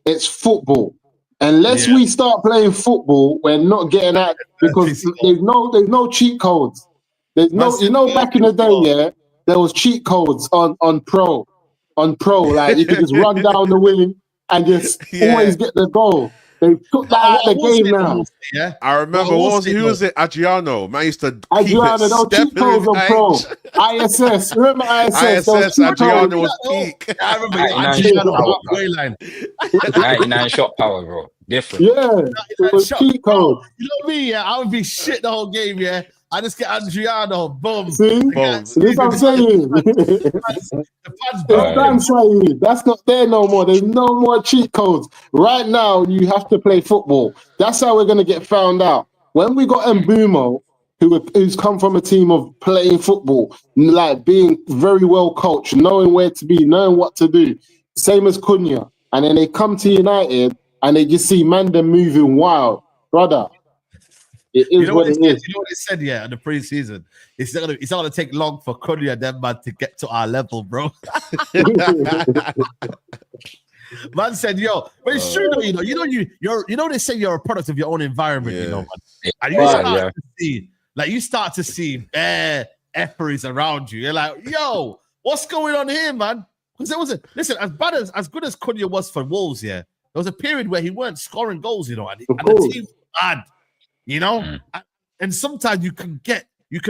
It's football. Unless we start playing football, we're not getting out because there's no cheat codes. There's no, back in the day, there was cheat codes on pro. Like you could just run down the wing and just always get the goal. They took that out of the game now. Yeah, I remember. Who was it? Adriano. Man used to Adriano, no cheat codes on pro. ISS. Remember ISS? Adriano was peak. I remember Adriano. 99 shot power, bro. Different. Yeah, it was cheat code. You know me, I would be shit the whole game, I just get Adriano, boom. See? Boom. This is what I'm saying. It's done, Saeed. That's not there no more. There's no more cheat codes. Right now, you have to play football. That's how we're going to get found out. When we got Mbumo, who's come from a team of playing football, like being very well coached, knowing where to be, knowing what to do, same as Cunha, and then they come to United and they just see Manda moving wild. Brother, it is what it is. You know what they said, in the preseason? It's not gonna take long for Cunha and them man to get to our level, bro. Man said, "Yo," but it's true though. You know they say you're a product of your own environment. You know, man. And you start to see efferys around you. You're like, "Yo, what's going on here, man?" Because there wasn't. Listen, as good as Cunha was for Wolves, there was a period where he weren't scoring goals. And the team was bad. And sometimes you can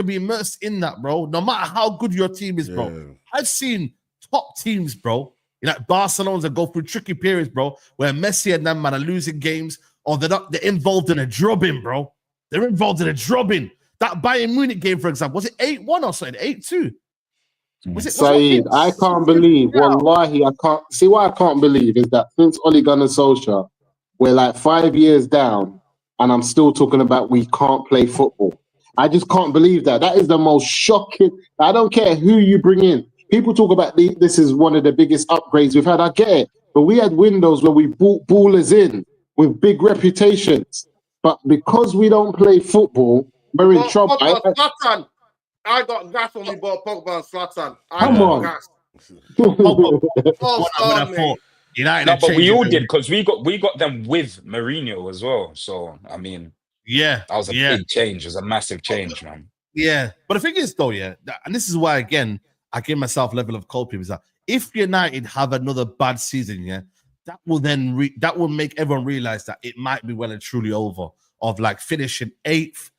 be immersed in that, bro. No matter how good your team is, bro. I've seen top teams, bro. Like Barcelona's that go through tricky periods, bro, where Messi and them man are losing games, or they're involved in a drubbing, bro. They're involved in a drubbing. That Bayern Munich game, for example, was it 8-1 or something? 8-2? Was it? Saeed, I can't believe. Wallahi, I can't see why I can't believe is that since Ole Gunnar Solskjaer, we're like 5 years down. And I'm still talking about we can't play football. I just can't believe that. That is the most shocking. I don't care who you bring in. People talk about this is one of the biggest upgrades we've had. I get it. But we had windows where we brought ballers in with big reputations. But because we don't play football, we're in trouble. I got gas when we bought Pogba and Zlatan. Come on. Gas. No, but we all did because we got them with Mourinho as well. So I mean, that was a big change. It was a massive change, man. Yeah, but the thing is, though, and this is why again I give myself a level of coping is that if United have another bad season, that will then that will make everyone realize that it might be well and truly over. Of like finishing 8th,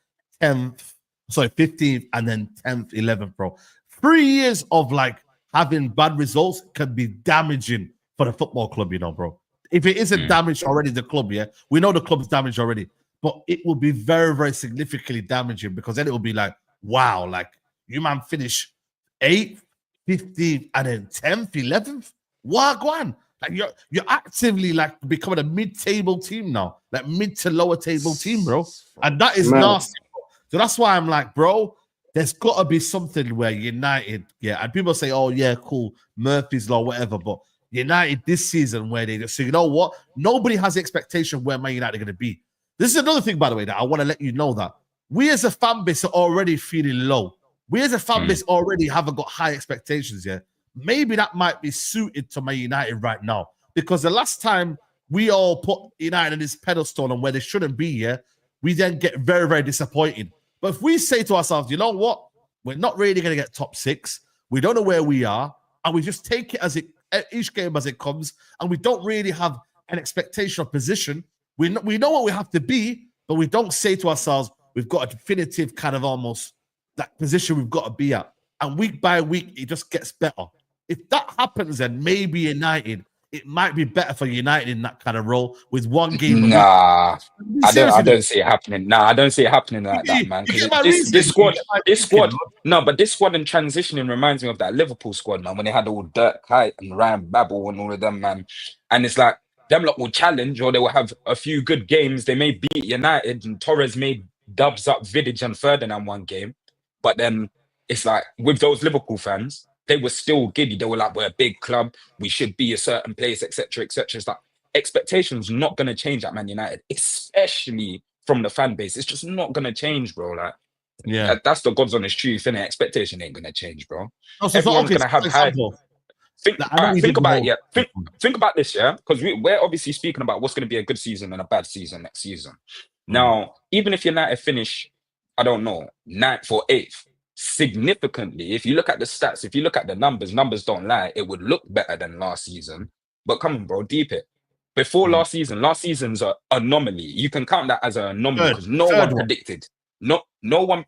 15th, and then 10th, 11th, bro. 3 years of like having bad results can be damaging for the football club, bro. If it isn't damaged already, the club, we know the club's damaged already, but it will be very, very significantly damaging because then it will be like, wow, like you man finish 8th, 15th, and then 10th, 11th. Wagwan. Like you're actively like becoming a mid-table team now, like mid to lower table team, bro. And that is nasty, bro. So that's why I'm like, bro, there's got to be something where United, and people say, oh yeah, cool, Murphy's Law, whatever, but United this season where they just say, you know what? Nobody has the expectation where Man United are going to be. This is another thing, by the way, that I want to let you know that we as a fan base are already feeling low. We as a fan base already haven't got high expectations, Maybe that might be suited to Man United right now because the last time we all put United on this pedestal and where they shouldn't be, we then get very, very disappointed. But if we say to ourselves, you know what? We're not really going to get top 6. We don't know where we are. And we just take it as each game as it comes. And we don't really have an expectation of position. We know what we have to be, but we don't say to ourselves, we've got a definitive kind of almost that position we've got to be at. And week by week, it just gets better. If that happens, then maybe United, it might be better for United in that kind of role with one game. Nah, I don't see it happening. Nah, I don't see it happening like that, man. Because this squad, no, but this squad and transitioning reminds me of that Liverpool squad, man, when they had all Dirk Kuyt and Ryan Babel and all of them, man. And it's like, them lot will challenge or they will have a few good games. They may beat United and Torres may dubs up Vidic and Ferdinand one game. But then it's like, with those Liverpool fans, they were still giddy. They were like, we're a big club. We should be a certain place, etc., etc. It's like expectations not going to change at Man United, especially from the fan base. It's just not going to change, bro. Like, that's the God's honest truth, innit? Expectation ain't going to change, bro. Everyone's going to have high. Think about it, yeah. Think about this, yeah? Because we're obviously speaking about what's going to be a good season and a bad season next season. Now, even if United finish, I don't know, 9th or 8th, significantly, if you look at the stats, if you look at the numbers don't lie, it would look better than last season. But come on, bro, deep it. Before last season's an anomaly. You can count that as an anomaly because no one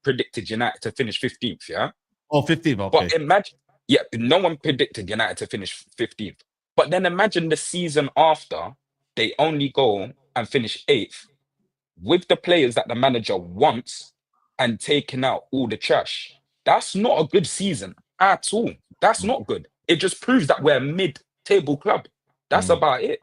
predicted United to finish 15th, yeah? Oh, 15th, okay. But imagine, no one predicted United to finish 15th. But then imagine the season after, they only go and finish 8th with the players that the manager wants and taking out all the trash. That's not a good season at all. That's not good. It just proves that we're a mid-table club. That's about it.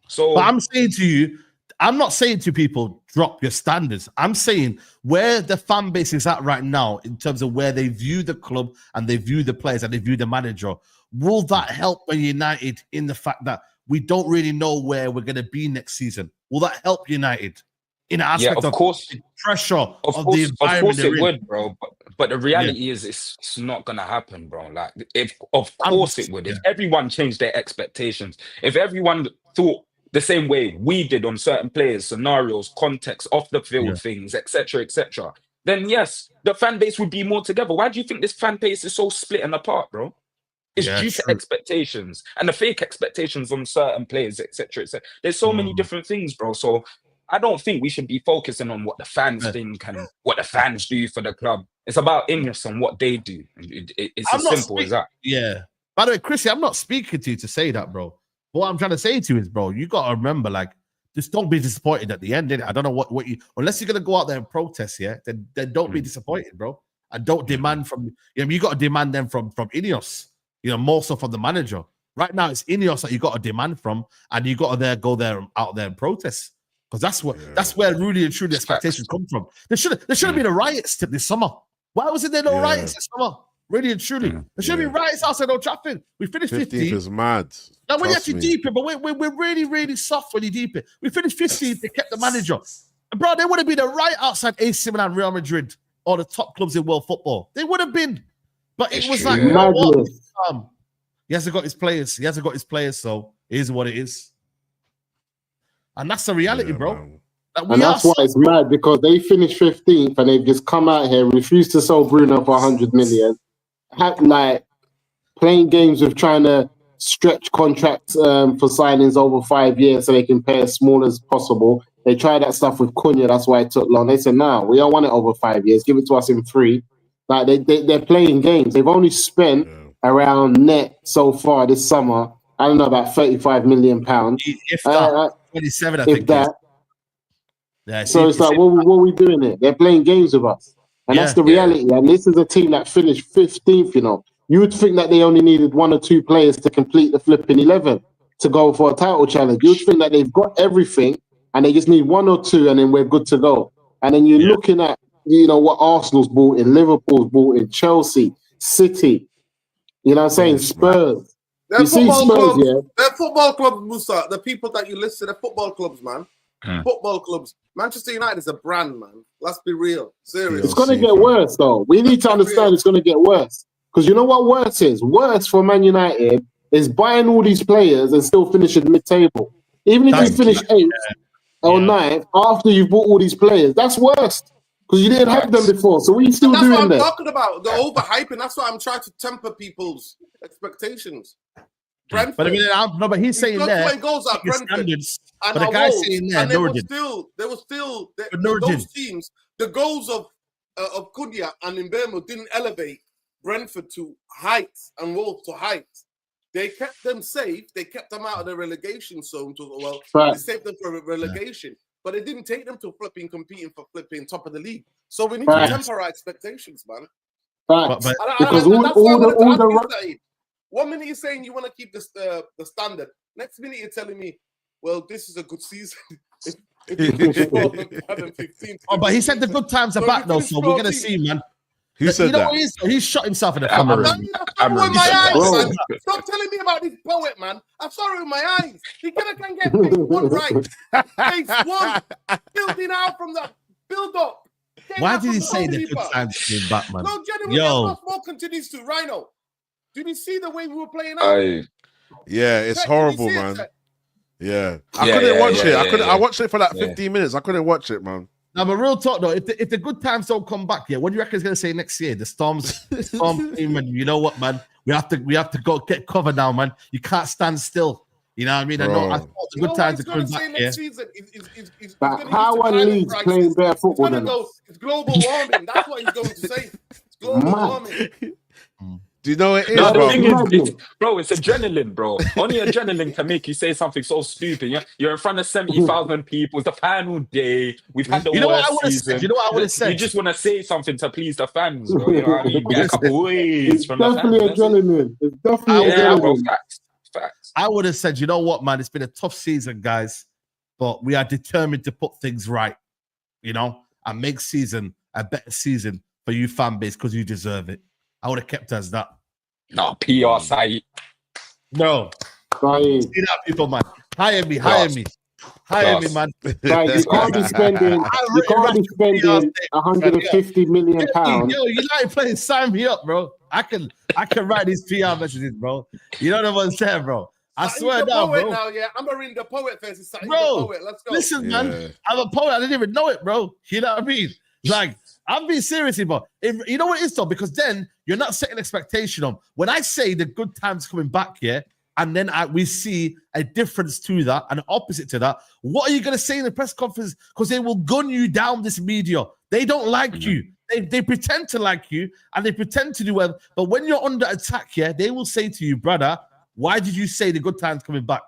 So, but I'm saying to you, I'm not saying to people, drop your standards. I'm saying where the fan base is at right now in terms of where they view the club and they view the players and they view the manager. Will that help Man United in the fact that we don't really know where we're going to be next season? Will that help United? In an aspect of course, the pressure of the environment. Of course it would, bro. But the reality is it's not gonna happen, bro. Like, of course it would. If everyone changed their expectations, if everyone thought the same way we did on certain players, scenarios, context, off the field things, etc., then yes, the fan base would be more together. Why do you think this fan base is so split and apart, bro? It's due to expectations and the fake expectations on certain players, etc., There's so many different things, bro. So I don't think we should be focusing on what the fans think and what the fans do for the club. It's about Ineos and what they do. It's as simple as that. Yeah. By the way, Chrissy, I'm not speaking to you to say that, bro. What I'm trying to say to you is, bro, you got to remember, like, just don't be disappointed at the end. Innit? I don't know what you, unless you're going to go out there and protest, then don't be disappointed, bro. And don't demand from, you got to demand them from Ineos, more so from the manager. Right now, it's Ineos that you got to demand from, and you got to go out there and protest. Because that's where really and truly expectations come from. There should have been a riots this summer. Why wasn't there no riots this summer? Really and truly. There should have been riots outside Old Trafford. We finished 15th. is mad. Now when you actually deep it, but we're really, really soft when you deep it. We finished 15th, they kept the manager. And bro, there would have been a riot outside AC Milan, Real Madrid, or the top clubs in world football. They would have been. But it was like, he hasn't got his players. So it is what it is. And that's the reality, bro. And that's why it's mad, because they finished 15th and they've just come out here, refused to sell Bruno for 100 million, playing games with trying to stretch contracts for signings over 5 years so they can pay as small as possible. They tried that stuff with Cunha, that's why it took long. They said, no, we don't want it over 5 years. Give it to us in 3. Like, they're playing games. They've only spent around net so far this summer, I don't know, about £35 million. If that, 27, I think. That. Yeah, so it's like, what are we doing here? They're playing games with us. And that's the reality. And this is a team that finished 15th, You would think that they only needed 1 or 2 players to complete the flipping 11 to go for a title challenge. You would think that they've got everything and they just need 1 or 2 and then we're good to go. And then you're looking at, what Arsenal's bought in, Liverpool's bought in, Chelsea, City, Spurs. They're football clubs, Musa. The people that you listed are football clubs, man. Football clubs. Manchester United is a brand, man. Let's be real. Serious. It's going to get worse, though. We need to understand it's going to get worse. Because you know what worse is? Worse for Man United is buying all these players and still finishing mid-table. Even if you finish 8th or 9th, after you've bought all these players, that's worse. Because you didn't have them before. So what are you still doing there? That's what I'm talking about. The overhyping. That's why I'm trying to temper people's expectations. Brentford. But but he's saying there. Goals at Brentford. But the guy's saying there, and those teams, the goals of of Cunha and Mbeumo didn't elevate Brentford to heights and Wolves to heights. They kept them safe. They kept them out of the relegation zone. They saved them for relegation, but it didn't take them to competing for top of the league. So we need to temper our expectations, man. Because all the 1 minute you're saying you want to keep the standard. Next minute you're telling me, well, this is a good season. But he said the good times are back though, so we're gonna see, man. Who said that? He's shot himself in the foot. Stop telling me about this poet, man. I saw it with my eyes. He can get phase one right. Phase one. Building out from the build up. Why did he say the good times came back, man? No, genuinely, more continues to Rhino. Did you see the way we were playing out? Yeah, it's horrible, man. Yeah. I couldn't watch it. I watched it for like 15 minutes. I couldn't watch it, man. Now, but real talk though, if the good times don't come back, what do you reckon he's gonna say next year? The storm team, and you know what, man? We have to go get cover now, man. You can't stand still. You know what I mean? I thought the good times are coming back. Next season is how one league's playing better football than us. It's global warming. That's what he's going to say. It's global warming. Do you know what it is, bro? It's adrenaline, bro. Only adrenaline can make you say something so stupid. You're in front of 70,000 people. It's the final day. We've had the worst season. You know what I would have said? You just want to say something to please the fans, bro. You know what I mean? Get a couple ways from the fans. Adrenaline. It's definitely adrenaline. Bro, facts. I would have said, you know what, man? It's been a tough season, guys, but we are determined to put things right, and make season a better season for you fan base because you deserve it. I would have kept as that. No, PR site. No. Saeed. See that, people, man. Hire me, man. Right, you can't be spending 150 million pounds. Yo, you like playing? Sign me up, bro. I can write these PR messages, bro. You don't know what I'm saying, bro. I swear down, bro. Now, I'm a the poet first. Bro, the poet. Let's go. Listen, man. I'm a poet. I didn't even know it, bro. You know what I mean? Like, I'm being serious, but you know what it is, though? Because then you're not setting expectation on. When I say the good times coming back, and then we see a difference to that, an opposite to that, what are you going to say in the press conference? Because they will gun you down, this media. They don't like you. They pretend to like you, and they pretend to do well. But when you're under attack, they will say to you, brother, why did you say the good times coming back?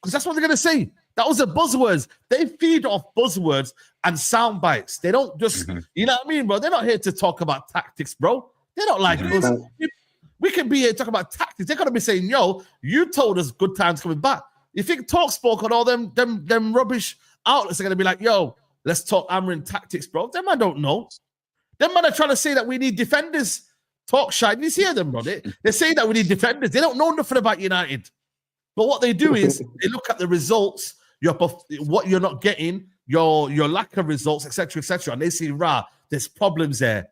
Because that's what they're going to say. That was the buzzwords. They feed off buzzwords and sound bites. They don't just, you know what I mean, bro? They're not here to talk about tactics, bro. They don't like us. We can be here talking about tactics. They're going to be saying, yo, you told us good times coming back. You think TalkSport and all them rubbish outlets are going to be like, yo, let's talk Amorim tactics, bro? Them man don't know. Them man are trying to say that we need defenders. Talk shy. Did you hear them, bro? They say that we need defenders. They don't know nothing about United. But what they do is they look at the results, what you're not getting, your lack of results, etc., and they see, there's problems there.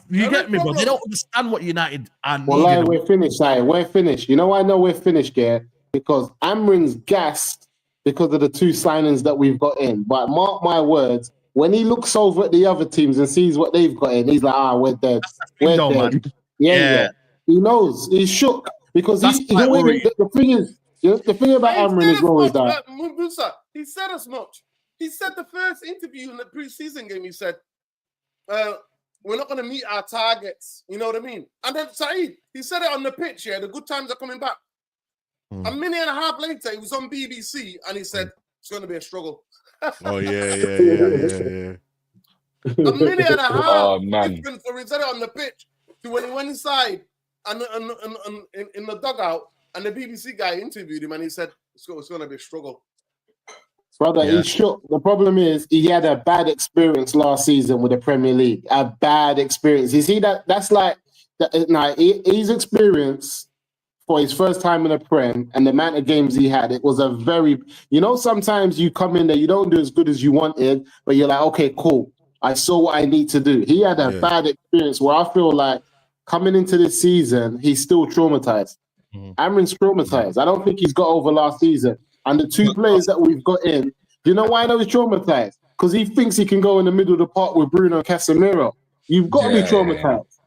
You get me, bro? They don't understand what United and. Well, we're finished, Sai. We're finished. You know why I know we're finished, because Amorim's gassed because of the two signings that we've got in. But mark my words, when he looks over at the other teams and sees what they've got in, he's like, we're dead. We're dead. Man. Yeah. He knows. He's shook because the thing is. The thing about Amorim as well is that Musa, he said as much. He said the first interview in the preseason game, he said, we're not going to meet our targets. You know what I mean? And then Saeed, he said it on the pitch, the good times are coming back. A minute and a half later, he was on BBC and he said, it's going to be a struggle. Oh, yeah. A minute and a half. Oh, man. Difference, so he said it on the pitch to when he went inside and in the dugout. And the BBC guy interviewed him and he said, it's going to be a struggle. Brother, he's shook. The problem is he had a bad experience last season with the Premier League. A bad experience. You see, that's like, his experience for his first time in the Prem and the amount of games he had, it was a very, sometimes you come in there, you don't do as good as you wanted, but you're like, okay, cool. I saw what I need to do. He had a bad experience where I feel like coming into this season, he's still traumatized. Amorim's traumatized. I don't think he's got over last season. And the two players that we've got in, you know why I know he's traumatized? Because he thinks he can go in the middle of the park with Bruno Casemiro. You've got to be traumatized.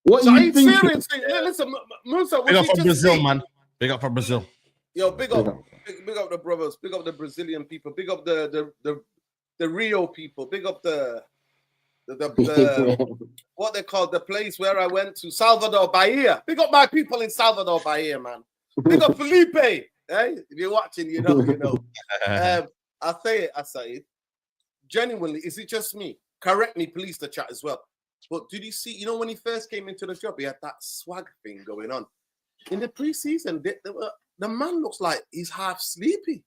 What are you thinking? Seriously, listen, Musa, big up from Brazil, man. Big up from Brazil. Yo, big up the brothers. Big up the Brazilian people. Big up the Rio people. Big up the what they call the place where I went to, Salvador Bahia. Big up my people in Salvador Bahia, man. Big up Felipe. Hey, if you're watching, you know. I'll say it, Saeed. Genuinely, is it just me? Correct me, please, the chat as well. But did you see, when he first came into the job, he had that swag thing going on. In the preseason, the man looks like he's half sleepy.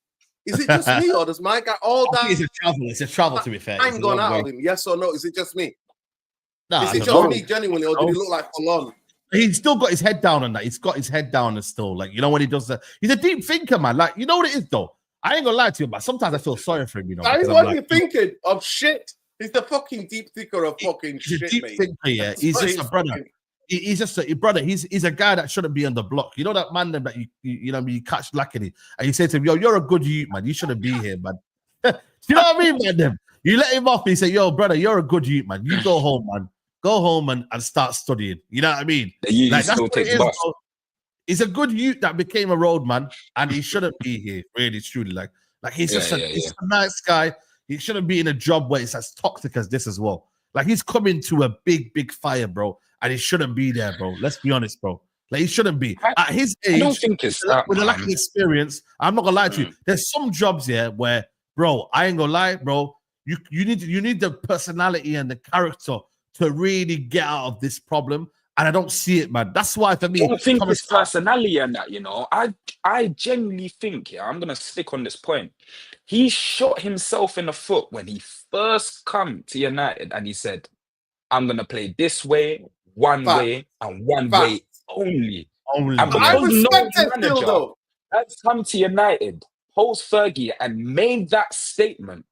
Is it just me, or does my guy all that? It's a travel, to be fair. I'm gone out of him, yes or no? Is it just me? Nah, is it just me, genuinely, or did he look like full on? He's still got his head down on that. He's got his head down and still, like, when he does that. He's a deep thinker, man. Like, you know what it is, though? I ain't gonna lie to you, but sometimes I feel sorry for him, That is what you're thinking of shit. He's the fucking deep thinker of fucking shit, deep mate. thinker, yeah. He's just a brother. He's just a brother. He's a guy that shouldn't be on the block. You know that man that you catch luckily, and you say to him, "Yo, you're a good youth, man. You shouldn't be here, man." You know what I mean, man? You let him off. And you say, "Yo, brother, you're a good youth, man. You go home, man. Go home and start studying." You know what I mean? Like, that's what it is, bro. He's a good youth that became a roadman, and he shouldn't be here. Really, truly, like he's just he's a nice guy. He shouldn't be in a job where it's as toxic as this as well. Like, he's coming to a big fire, bro, and he shouldn't be there, bro. Let's be honest, bro. Like, he shouldn't be. At his age, I don't think it's that, with a lack of experience, I'm not gonna lie to you. There's some jobs here where, bro, I ain't gonna lie, bro. You need the personality and the character to really get out of this problem. And I don't see it, man. That's why, for me, I don't think it's personality and that, I genuinely think, I'm gonna stick on this point. He shot himself in the foot when he first come to United, and he said, "I'm gonna play this way, one way, and one way only." And I respect that still, though. Has come to United post Fergie and made that statement.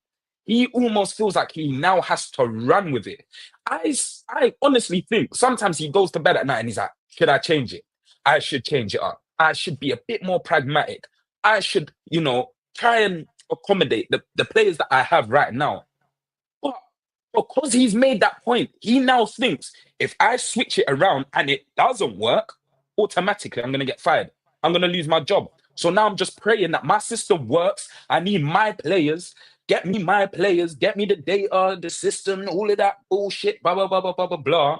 He almost feels like he now has to run with it. I honestly think sometimes he goes to bed at night and he's like, should I change it? I should change it up. I should be a bit more pragmatic. I should, try and accommodate the players that I have right now. But because he's made that point, he now thinks if I switch it around and it doesn't work, automatically I'm going to get fired. I'm going to lose my job. So now I'm just praying that my system works. I need my players. Get me my players, get me the data, the system, all of that bullshit, blah, blah, blah, blah, blah, blah, blah,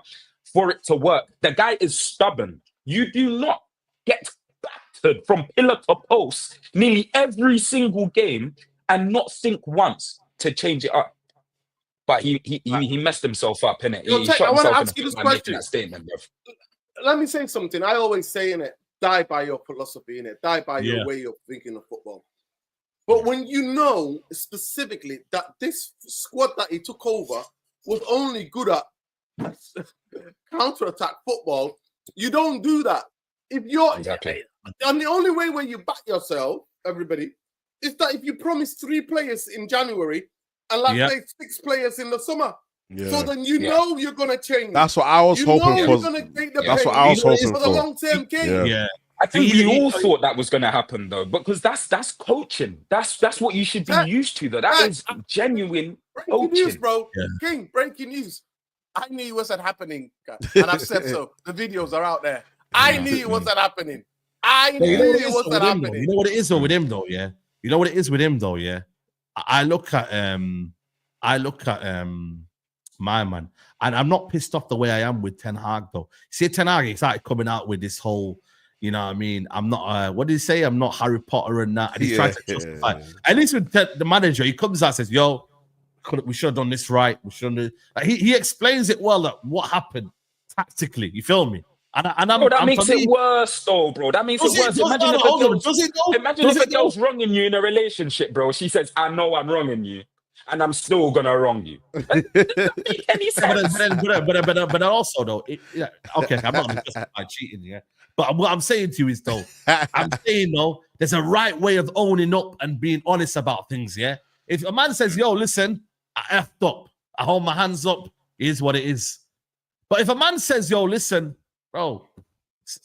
for it to work. The guy is stubborn. You do not get battered from pillar to post nearly every single game and not think once to change it up. But he messed himself up, innit? I want to ask you this question. Let me say something. I always say, innit, die by your philosophy, innit? Die by your way of thinking of football. But when you know specifically that this squad that he took over was only good at counter-attack football, you don't do that. If you're and the only way where you back yourself, everybody, is that if you promise 3 players in January and play 6 players in the summer. Yeah. So then know you're gonna change. That's what I was hoping for. That's what I was hoping for the long-term game. Yeah. I think we all thought that was going to happen, though, because that's coaching. That's what you should be used to, though. That is genuine coaching. Breaking news, bro. Yeah. King, breaking news. I knew it wasn't happening, and I've said so. The videos are out there. I knew it wasn't happening. I knew it wasn't happening. You know what it is, though, with him, though, yeah? You know what it is with him, though, yeah? I look at my man, and I'm not pissed off the way I am with Ten Hag, though. See, Ten Hag, he started coming out with this whole... You know what I mean? I'm not, what did he say? I'm not Harry Potter and that. And he's trying to justify. At least with the manager, he comes out and says, yo, we should have done this right. We should have. He explains it well, like, what happened tactically. You feel me? That makes it worse, though, bro. That makes it worse. Imagine if a girl's wronging you in a relationship, bro. She says, I know I'm wronging you, and I'm still going to wrong you. Any sense? But also, though, okay, I'm not going to justify cheating, yeah. But what I'm saying to you is, though, there's a right way of owning up and being honest about things, yeah? If a man says, yo, listen, I effed up, I hold my hands up, it is what it is. But if a man says, yo, listen, bro,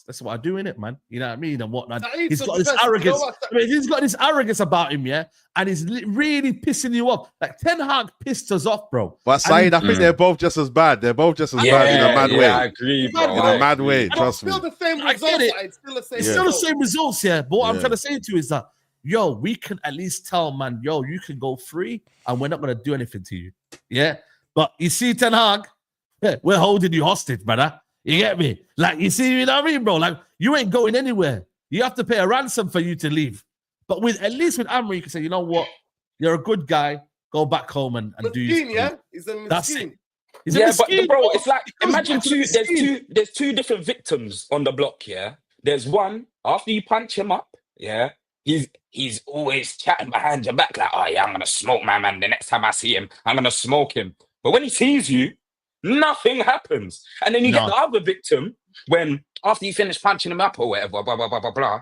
that's what I do, innit, man? You know what I mean? And whatnot. He's got this arrogance. He's got this arrogance about him, yeah? And he's really pissing you off. Like, Ten Hag pissed us off, bro. But Saeed, I think they're both just as bad. They're both just as bad in a mad way. I agree, bro. In a mad way, trust me. Still the same results. It's still the same results, yeah. But what I'm trying to say to you is that, yo, we can at least tell, man, yo, you can go free and we're not going to do anything to you. Yeah? But you see, Ten Hag, we're holding you hostage, brother. You get me? Like, you see, you know what I mean, bro? Like, you ain't going anywhere. You have to pay a ransom for you to leave. But at least with Amorim, you can say, you know what? You're a good guy. Go back home and do your thing. Yeah, he's a That's miskin. it. He's a Yeah, miskin, but bro, it's like imagine miskin. there's two different victims on the block. Yeah, there's one after you punch him up. Yeah, he's always chatting behind your back like, oh yeah, I'm gonna smoke my man. The next time I see him, I'm gonna smoke him. But when he sees you, nothing happens. And then you get the other victim when after you finish punching him up or whatever, blah blah blah blah blah.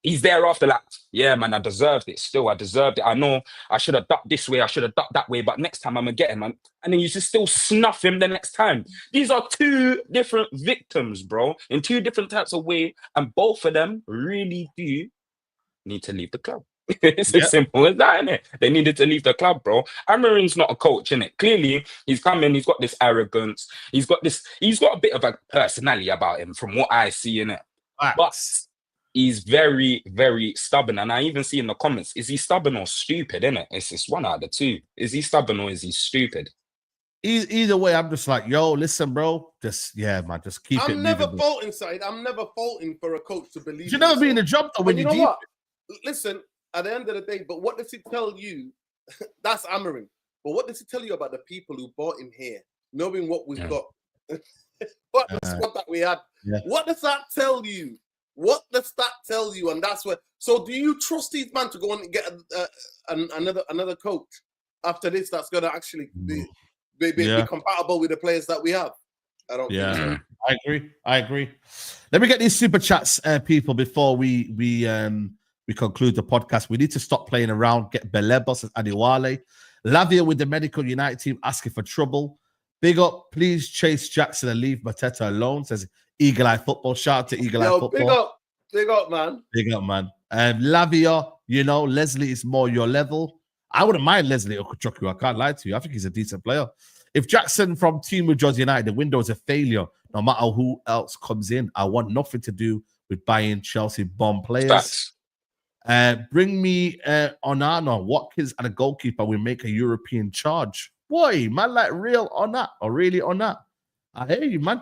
He's there after like, yeah, man, I deserved it. Still, I deserved it. I know I should have ducked this way. I should have ducked that way. But next time I'm going to get him. And then you just still snuff him the next time. These are two different victims, bro, in two different types of way. And both of them really do need to leave the club. It's as simple as that, innit? They needed to leave the club, bro. Amorim's not a coach, innit? Clearly, he's come in, he's got this arrogance. He's got a bit of a personality about him from what I see, innit? But he's very, very stubborn. And I even see in the comments, is he stubborn or stupid, innit? It's one out of the two. Is he stubborn or is he stupid? Either way, I'm just like, yo, listen, bro. Just keep it moving. I'm never faulting, Saeed. I'm never faulting for a coach to believe. You never be in the job, though, when you know what? Listen, at the end of the day, but what does it tell you? That's Amorim. But what does it tell you about the people who bought him here, knowing what we've got? What the squad that we had? Yeah. What does that tell you? What does that tell you? And that's where. So, do you trust these man to go and get another coach after this? That's going to actually be compatible with the players that we have. I don't. Yeah, think so. I agree. Let me get these super chats, people, before we conclude the podcast. We need to stop playing around. Get Belebos and Adiwale. Lavia with the Medical United team asking for trouble. Big up, please chase Jackson and leave Mateta alone, says Eagle Eye Football. Shout out to Eagle Eye Football. Big up, man. Big up, man. Lavia, Leslie is more your level. I wouldn't mind Leslie Okuchoku. I can't lie to you. I think he's a decent player. If Jackson from Team with George United, the window is a failure, no matter who else comes in. I want nothing to do with buying Chelsea bomb players. Bring me Onana, Watkins, and a goalkeeper. We make a European charge. Boy, man, like real on that, or really on that. I hear you, man.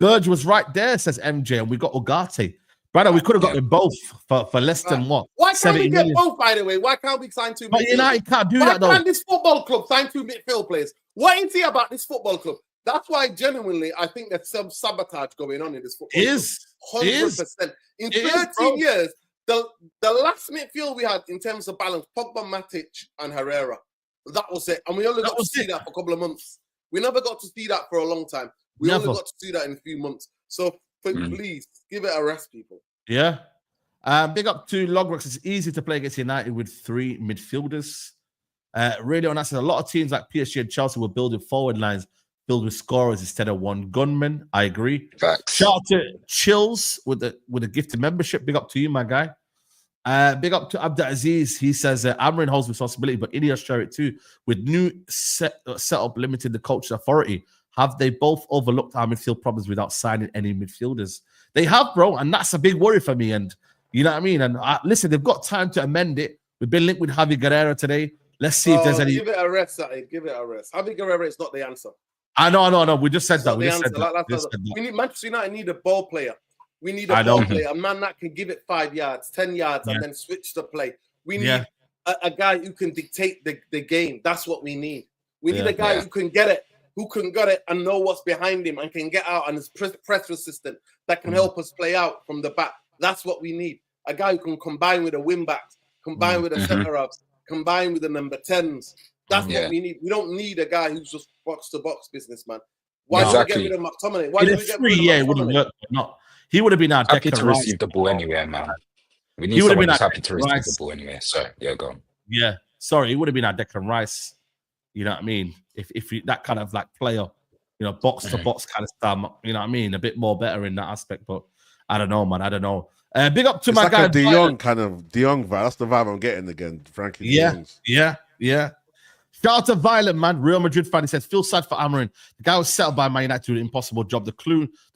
Gurge was right there, says MJ, and we got Ugarte. Brother, we could have got them both for less than what? Why can't we get both, by the way? Why can't we sign two midfield players? United can't do that, though. Why can't this football club sign two midfield players? What is it about this football club? That's why, genuinely, I think there's some sabotage going on in this football club. 100%. In 13 years, the last midfield we had in terms of balance, Pogba, Matic, and Herrera. That was it. And we only got to see that for a couple of months. We never got to see that for a long time. We only got to see that in a few months. So please give it a rest, people. Yeah. Big up to Logrex. It's easy to play against United with three midfielders. Really honest, a lot of teams like PSG and Chelsea were building forward lines filled with scorers instead of one gunman. I agree. Facts. Shout out to Chills with a gifted membership. Big up to you, my guy. Big up to Abdulaziz. He says Amorim holds responsibility, but Ineos share it too. With new setup limiting the coach's authority, have they both overlooked our midfield problems without signing any midfielders? They have, bro, and that's a big worry for me. And you know what I mean? And listen, they've got time to amend it. We've been linked with Javi Guerrero today. Let's see if there's any. Give it a rest, Saeed. Give it a rest. Javi Guerrero is not the answer. I know. We just said that. We just said that. We need Manchester United need a ball player. We need a ball player, a man that can give it 5 yards, 10 yards, and then switch the play. We need a guy who can dictate the game. That's what we need. We need a guy who can get it, and know what's behind him and can get out and is press resistant that can help us play out from the back. That's what we need. A guy who can combine with the wing backs, combine with the centre halves, combine with the number 10s. That's what we need. We don't need a guy who's just box to box businessman. Why did we get rid of McTominay? Why did we get rid of McTominay? It wouldn't work, but not. He would have been our happy to receive the ball anywhere, man. We need someone who's happy to receive the ball anywhere. So go on. Yeah, sorry, he would have been our Declan Rice. You know what I mean? If that kind of like player, box to box kind of style. You know what I mean? A bit more better in that aspect, but I don't know, man. I don't know. Big up to my guy. De Jong vibe. That's the vibe I'm getting again, Frankie. Yeah. Shout out to Violent, man. Real Madrid fan. He says, feel sad for Amorim. The guy was settled by Man United to do an impossible job. The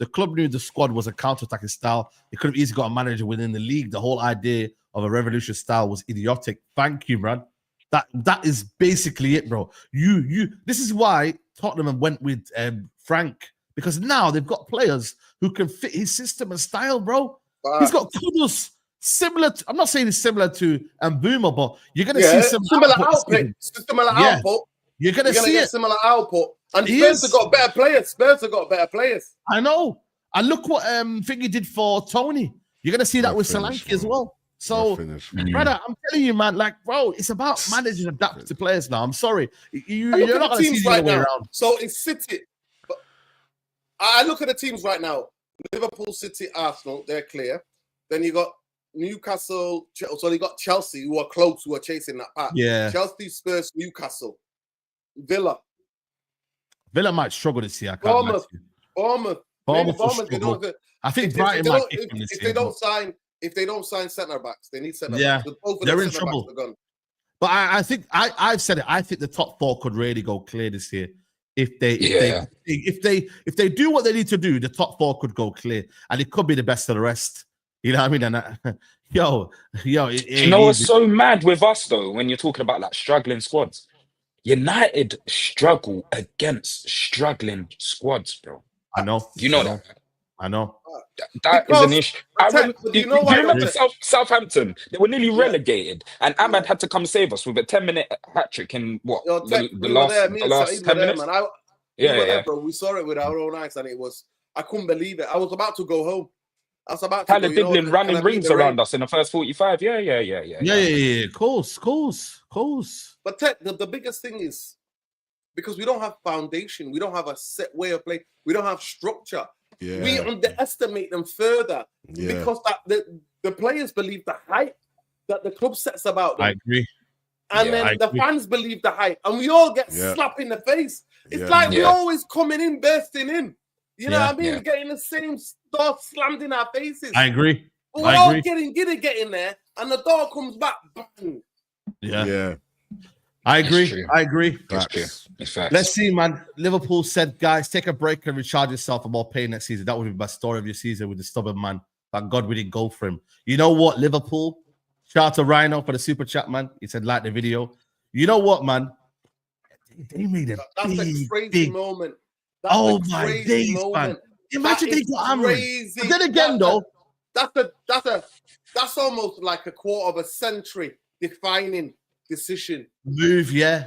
club knew the squad was a counter-attacking style. It could have easily got a manager within the league. The whole idea of a revolution style was idiotic. Thank you, man. That is basically it, bro. This is why Tottenham and went with Frank, because now they've got players who can fit his system and style, bro. He's got Kudus similar. I'm not saying it's similar to Mbuma, but you're going to see similar output. You're going to see similar output. And Spurs have got better players. I know. And look what Thingy did for Tony. You're going to see that with Solanke as well. So, brother, I'm telling you, man, like, bro, it's about managing adapt to players now. I'm sorry. You're not going to see the other way around. So it's City. But I look at the teams right now. Liverpool, City, Arsenal, they're clear. Then you got Newcastle. So you got Chelsea, who are close, who are chasing that path. Yeah. Chelsea, Spurs, Newcastle. Villa might struggle this year. Bournemouth. I think Brighton might kick them this year. If they don't sign centre backs, they need centre backs. Yeah, they're in trouble. But I think I've said it. I think the top four could really go clear this year. If they do what they need to do, the top four could go clear, and it could be the best of the rest. You know what I mean? And you know what's so mad with us though? When you're talking about like struggling squads, United struggle against struggling squads, bro. I know. You know that. I know. That is an issue. Do you remember Southampton? They were nearly relegated, and Ahmad had to come save us with a 10-minute hat trick in what the last 10 minutes. Man. Bro. We saw it with our own eyes, and I couldn't believe it. I was about to go home. Tyler Diblin running rings around us in the first 45. Yeah. Of course. But the biggest thing is because we don't have foundation, we don't have a set way of play, we don't have structure. Yeah. We underestimate them further because the players believe the hype that the club sets about them. I agree. And then the fans believe the hype, and we all get slapped in the face. It's like we're always coming in, bursting in. You know what I mean? Getting the same door slammed in our faces. I agree. But we're all getting there, and the door comes back. Bang. Yeah. I agree. It's facts. Let's see, man. Liverpool said, guys, take a break and recharge yourself for more pain next season. That would be my story of your season with the stubborn man. Thank God we didn't go for him. You know what, Liverpool? Shout out to Rhino for the super chat, man. He said, like the video. You know what, man? They made a crazy moment. Oh my days, man! Imagine they got Amorim. But then again, though, that's almost like a quarter of a century defining decision. Move. Yeah.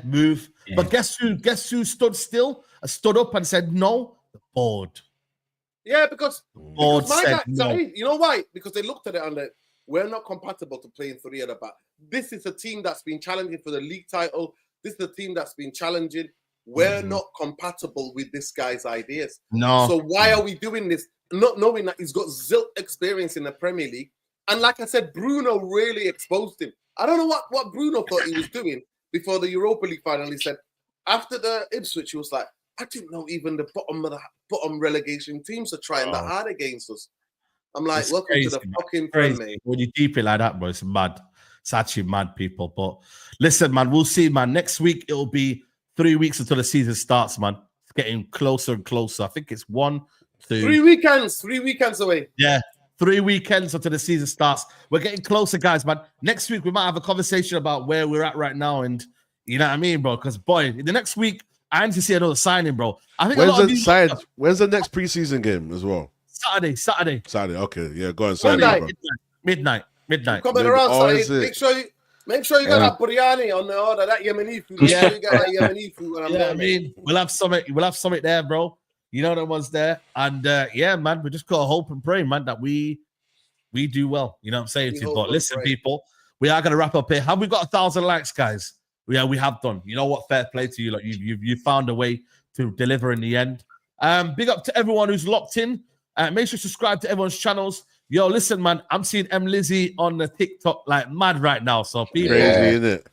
But guess who stood still? Stood up and said no. The board. Yeah, because board said no. You know why? Because they looked at it and we're not compatible to play in three at the back. This is a team that's been challenging for the league title. This is a team that's been challenging. We're not compatible with this guy's ideas. No. So why are we doing this? Not knowing that he's got zilch experience in the Premier League. And like I said, Bruno really exposed him. I don't know what Bruno thought he was doing before the Europa League final. He said, after the Ipswich, he was like, I didn't know even the bottom relegation teams are trying that hard against us. I'm like, welcome crazy, to the fucking Premier. When you deep it like that, bro, it's mad. It's actually mad, people. But listen, man, we'll see, man. Next week, it'll be 3 weeks until the season starts, man. It's getting closer and closer. I think it's 1, 2... 3 weekends. 3 weekends away. Yeah, 3 weekends until the season starts. We're getting closer, guys, man. Next week, we might have a conversation about where we're at right now. And you know what I mean, bro? Because, boy, the next week, I need to see another signing, bro. I think when's the next preseason game as well? Saturday. Okay. Yeah, go on. Saturday, midnight. Coming around, Saturday. Make sure you got that biryani on the order, that Yemeni food. Make sure you got that Yemeni food when I'm there. I mean, we'll have something there, bro. You know that one's there. And yeah, man, we just gotta hope and pray, man, that we do well. You know what I'm saying to you? But listen, people, we are gonna wrap up here. Have we got 1,000 likes, guys? Yeah, we have done. You know what? Fair play to you. Like you found a way to deliver in the end. Big up to everyone who's locked in. Make sure to subscribe to everyone's channels. Yo, listen, man, I'm seeing M. Lizzie on the TikTok like mad right now. So people, crazy, isn't it?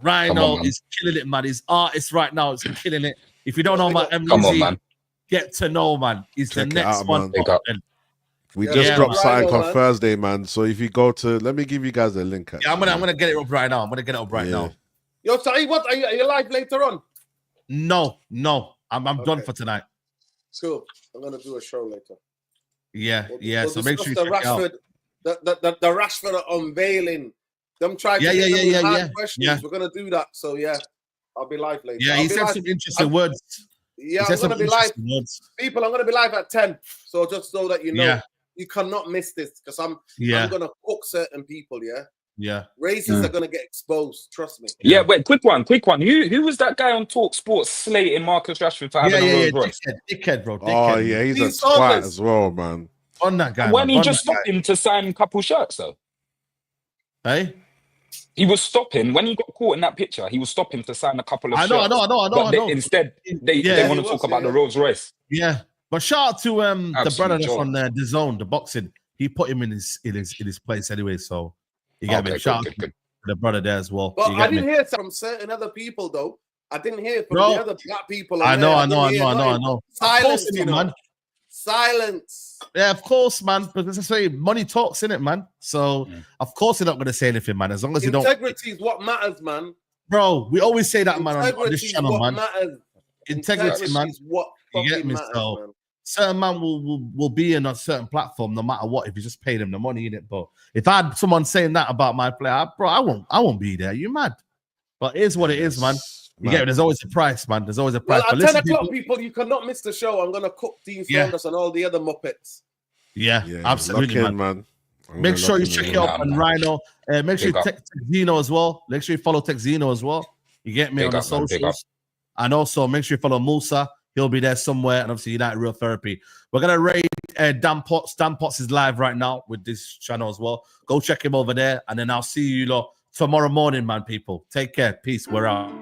Rhino is killing it, man. His artist right now is killing it. If you don't know about M. Lizzie, get to know, man. He's the next one. We just dropped something on Thursday, man. So if you go to, let me give you guys a link. Yeah, I'm gonna get it up right now. Now. Yo, Saeed, what are you live later on? No. I'm done for tonight. Cool. I'm gonna do a show later. Yeah. We'll so make sure you check Rashford, the Rashford unveiling. Them trying to get questions. We're gonna do that. So yeah, I'll be live later. Yeah, he said some interesting words. Yeah, I'm gonna be live. People, I'm gonna be live at 10. So just so that you know, you cannot miss this because I'm gonna cook certain people. Yeah. Races are gonna get exposed. Trust me. Yeah, wait, quick one. Who was that guy on Talk Sports slating Marcus Rashford for having a Rolls Royce? Dickhead, bro. Oh yeah, he's a twat as well, man. On that guy. When he just stopped him to sign a couple shirts, though. Hey. He was stopping when he got caught in that picture. He was stopping to sign a couple of shirts. I know. Instead, they want to talk about the Rolls Royce. Yeah, but shout out to the brother that's on the DAZN, the boxing. He put him in his place anyway. So you get me. Shout out to the brother there as well. But I didn't hear from certain other people though. I didn't hear from the other black people. I know. Silence, you know, man. Silence. Yeah, of course, man. Because that's why money talks, innit, man. So of course you're not gonna say anything, man. As long as you don't. Integrity is what matters, man. Bro, we always say that, man, on this channel, man. Matters. Integrity, man. Is what you get me? Matters, So man. certain man will be in a certain platform no matter what if you just pay them the money in it. But if I had someone saying that about my player, bro, I won't be there. You mad? But it is what it is, man. You get it? There's always a price, man. There's always a price. Well, at 10 o'clock, people, you cannot miss the show. I'm gonna cook Dean Saunders and all the other Muppets. Yeah, absolutely, man. Make sure you check it out on Rhino. Make sure you text Zeno as well. Make sure you follow Text Zeno as well. You get me on the socials. And also make sure you follow Musa. He'll be there somewhere. And obviously United Real Therapy. We're going to raid Dan Potts. Dan Potts is live right now with this channel as well. Go check him over there. And then I'll see you lot tomorrow morning, man, people. Take care. Peace. We're out.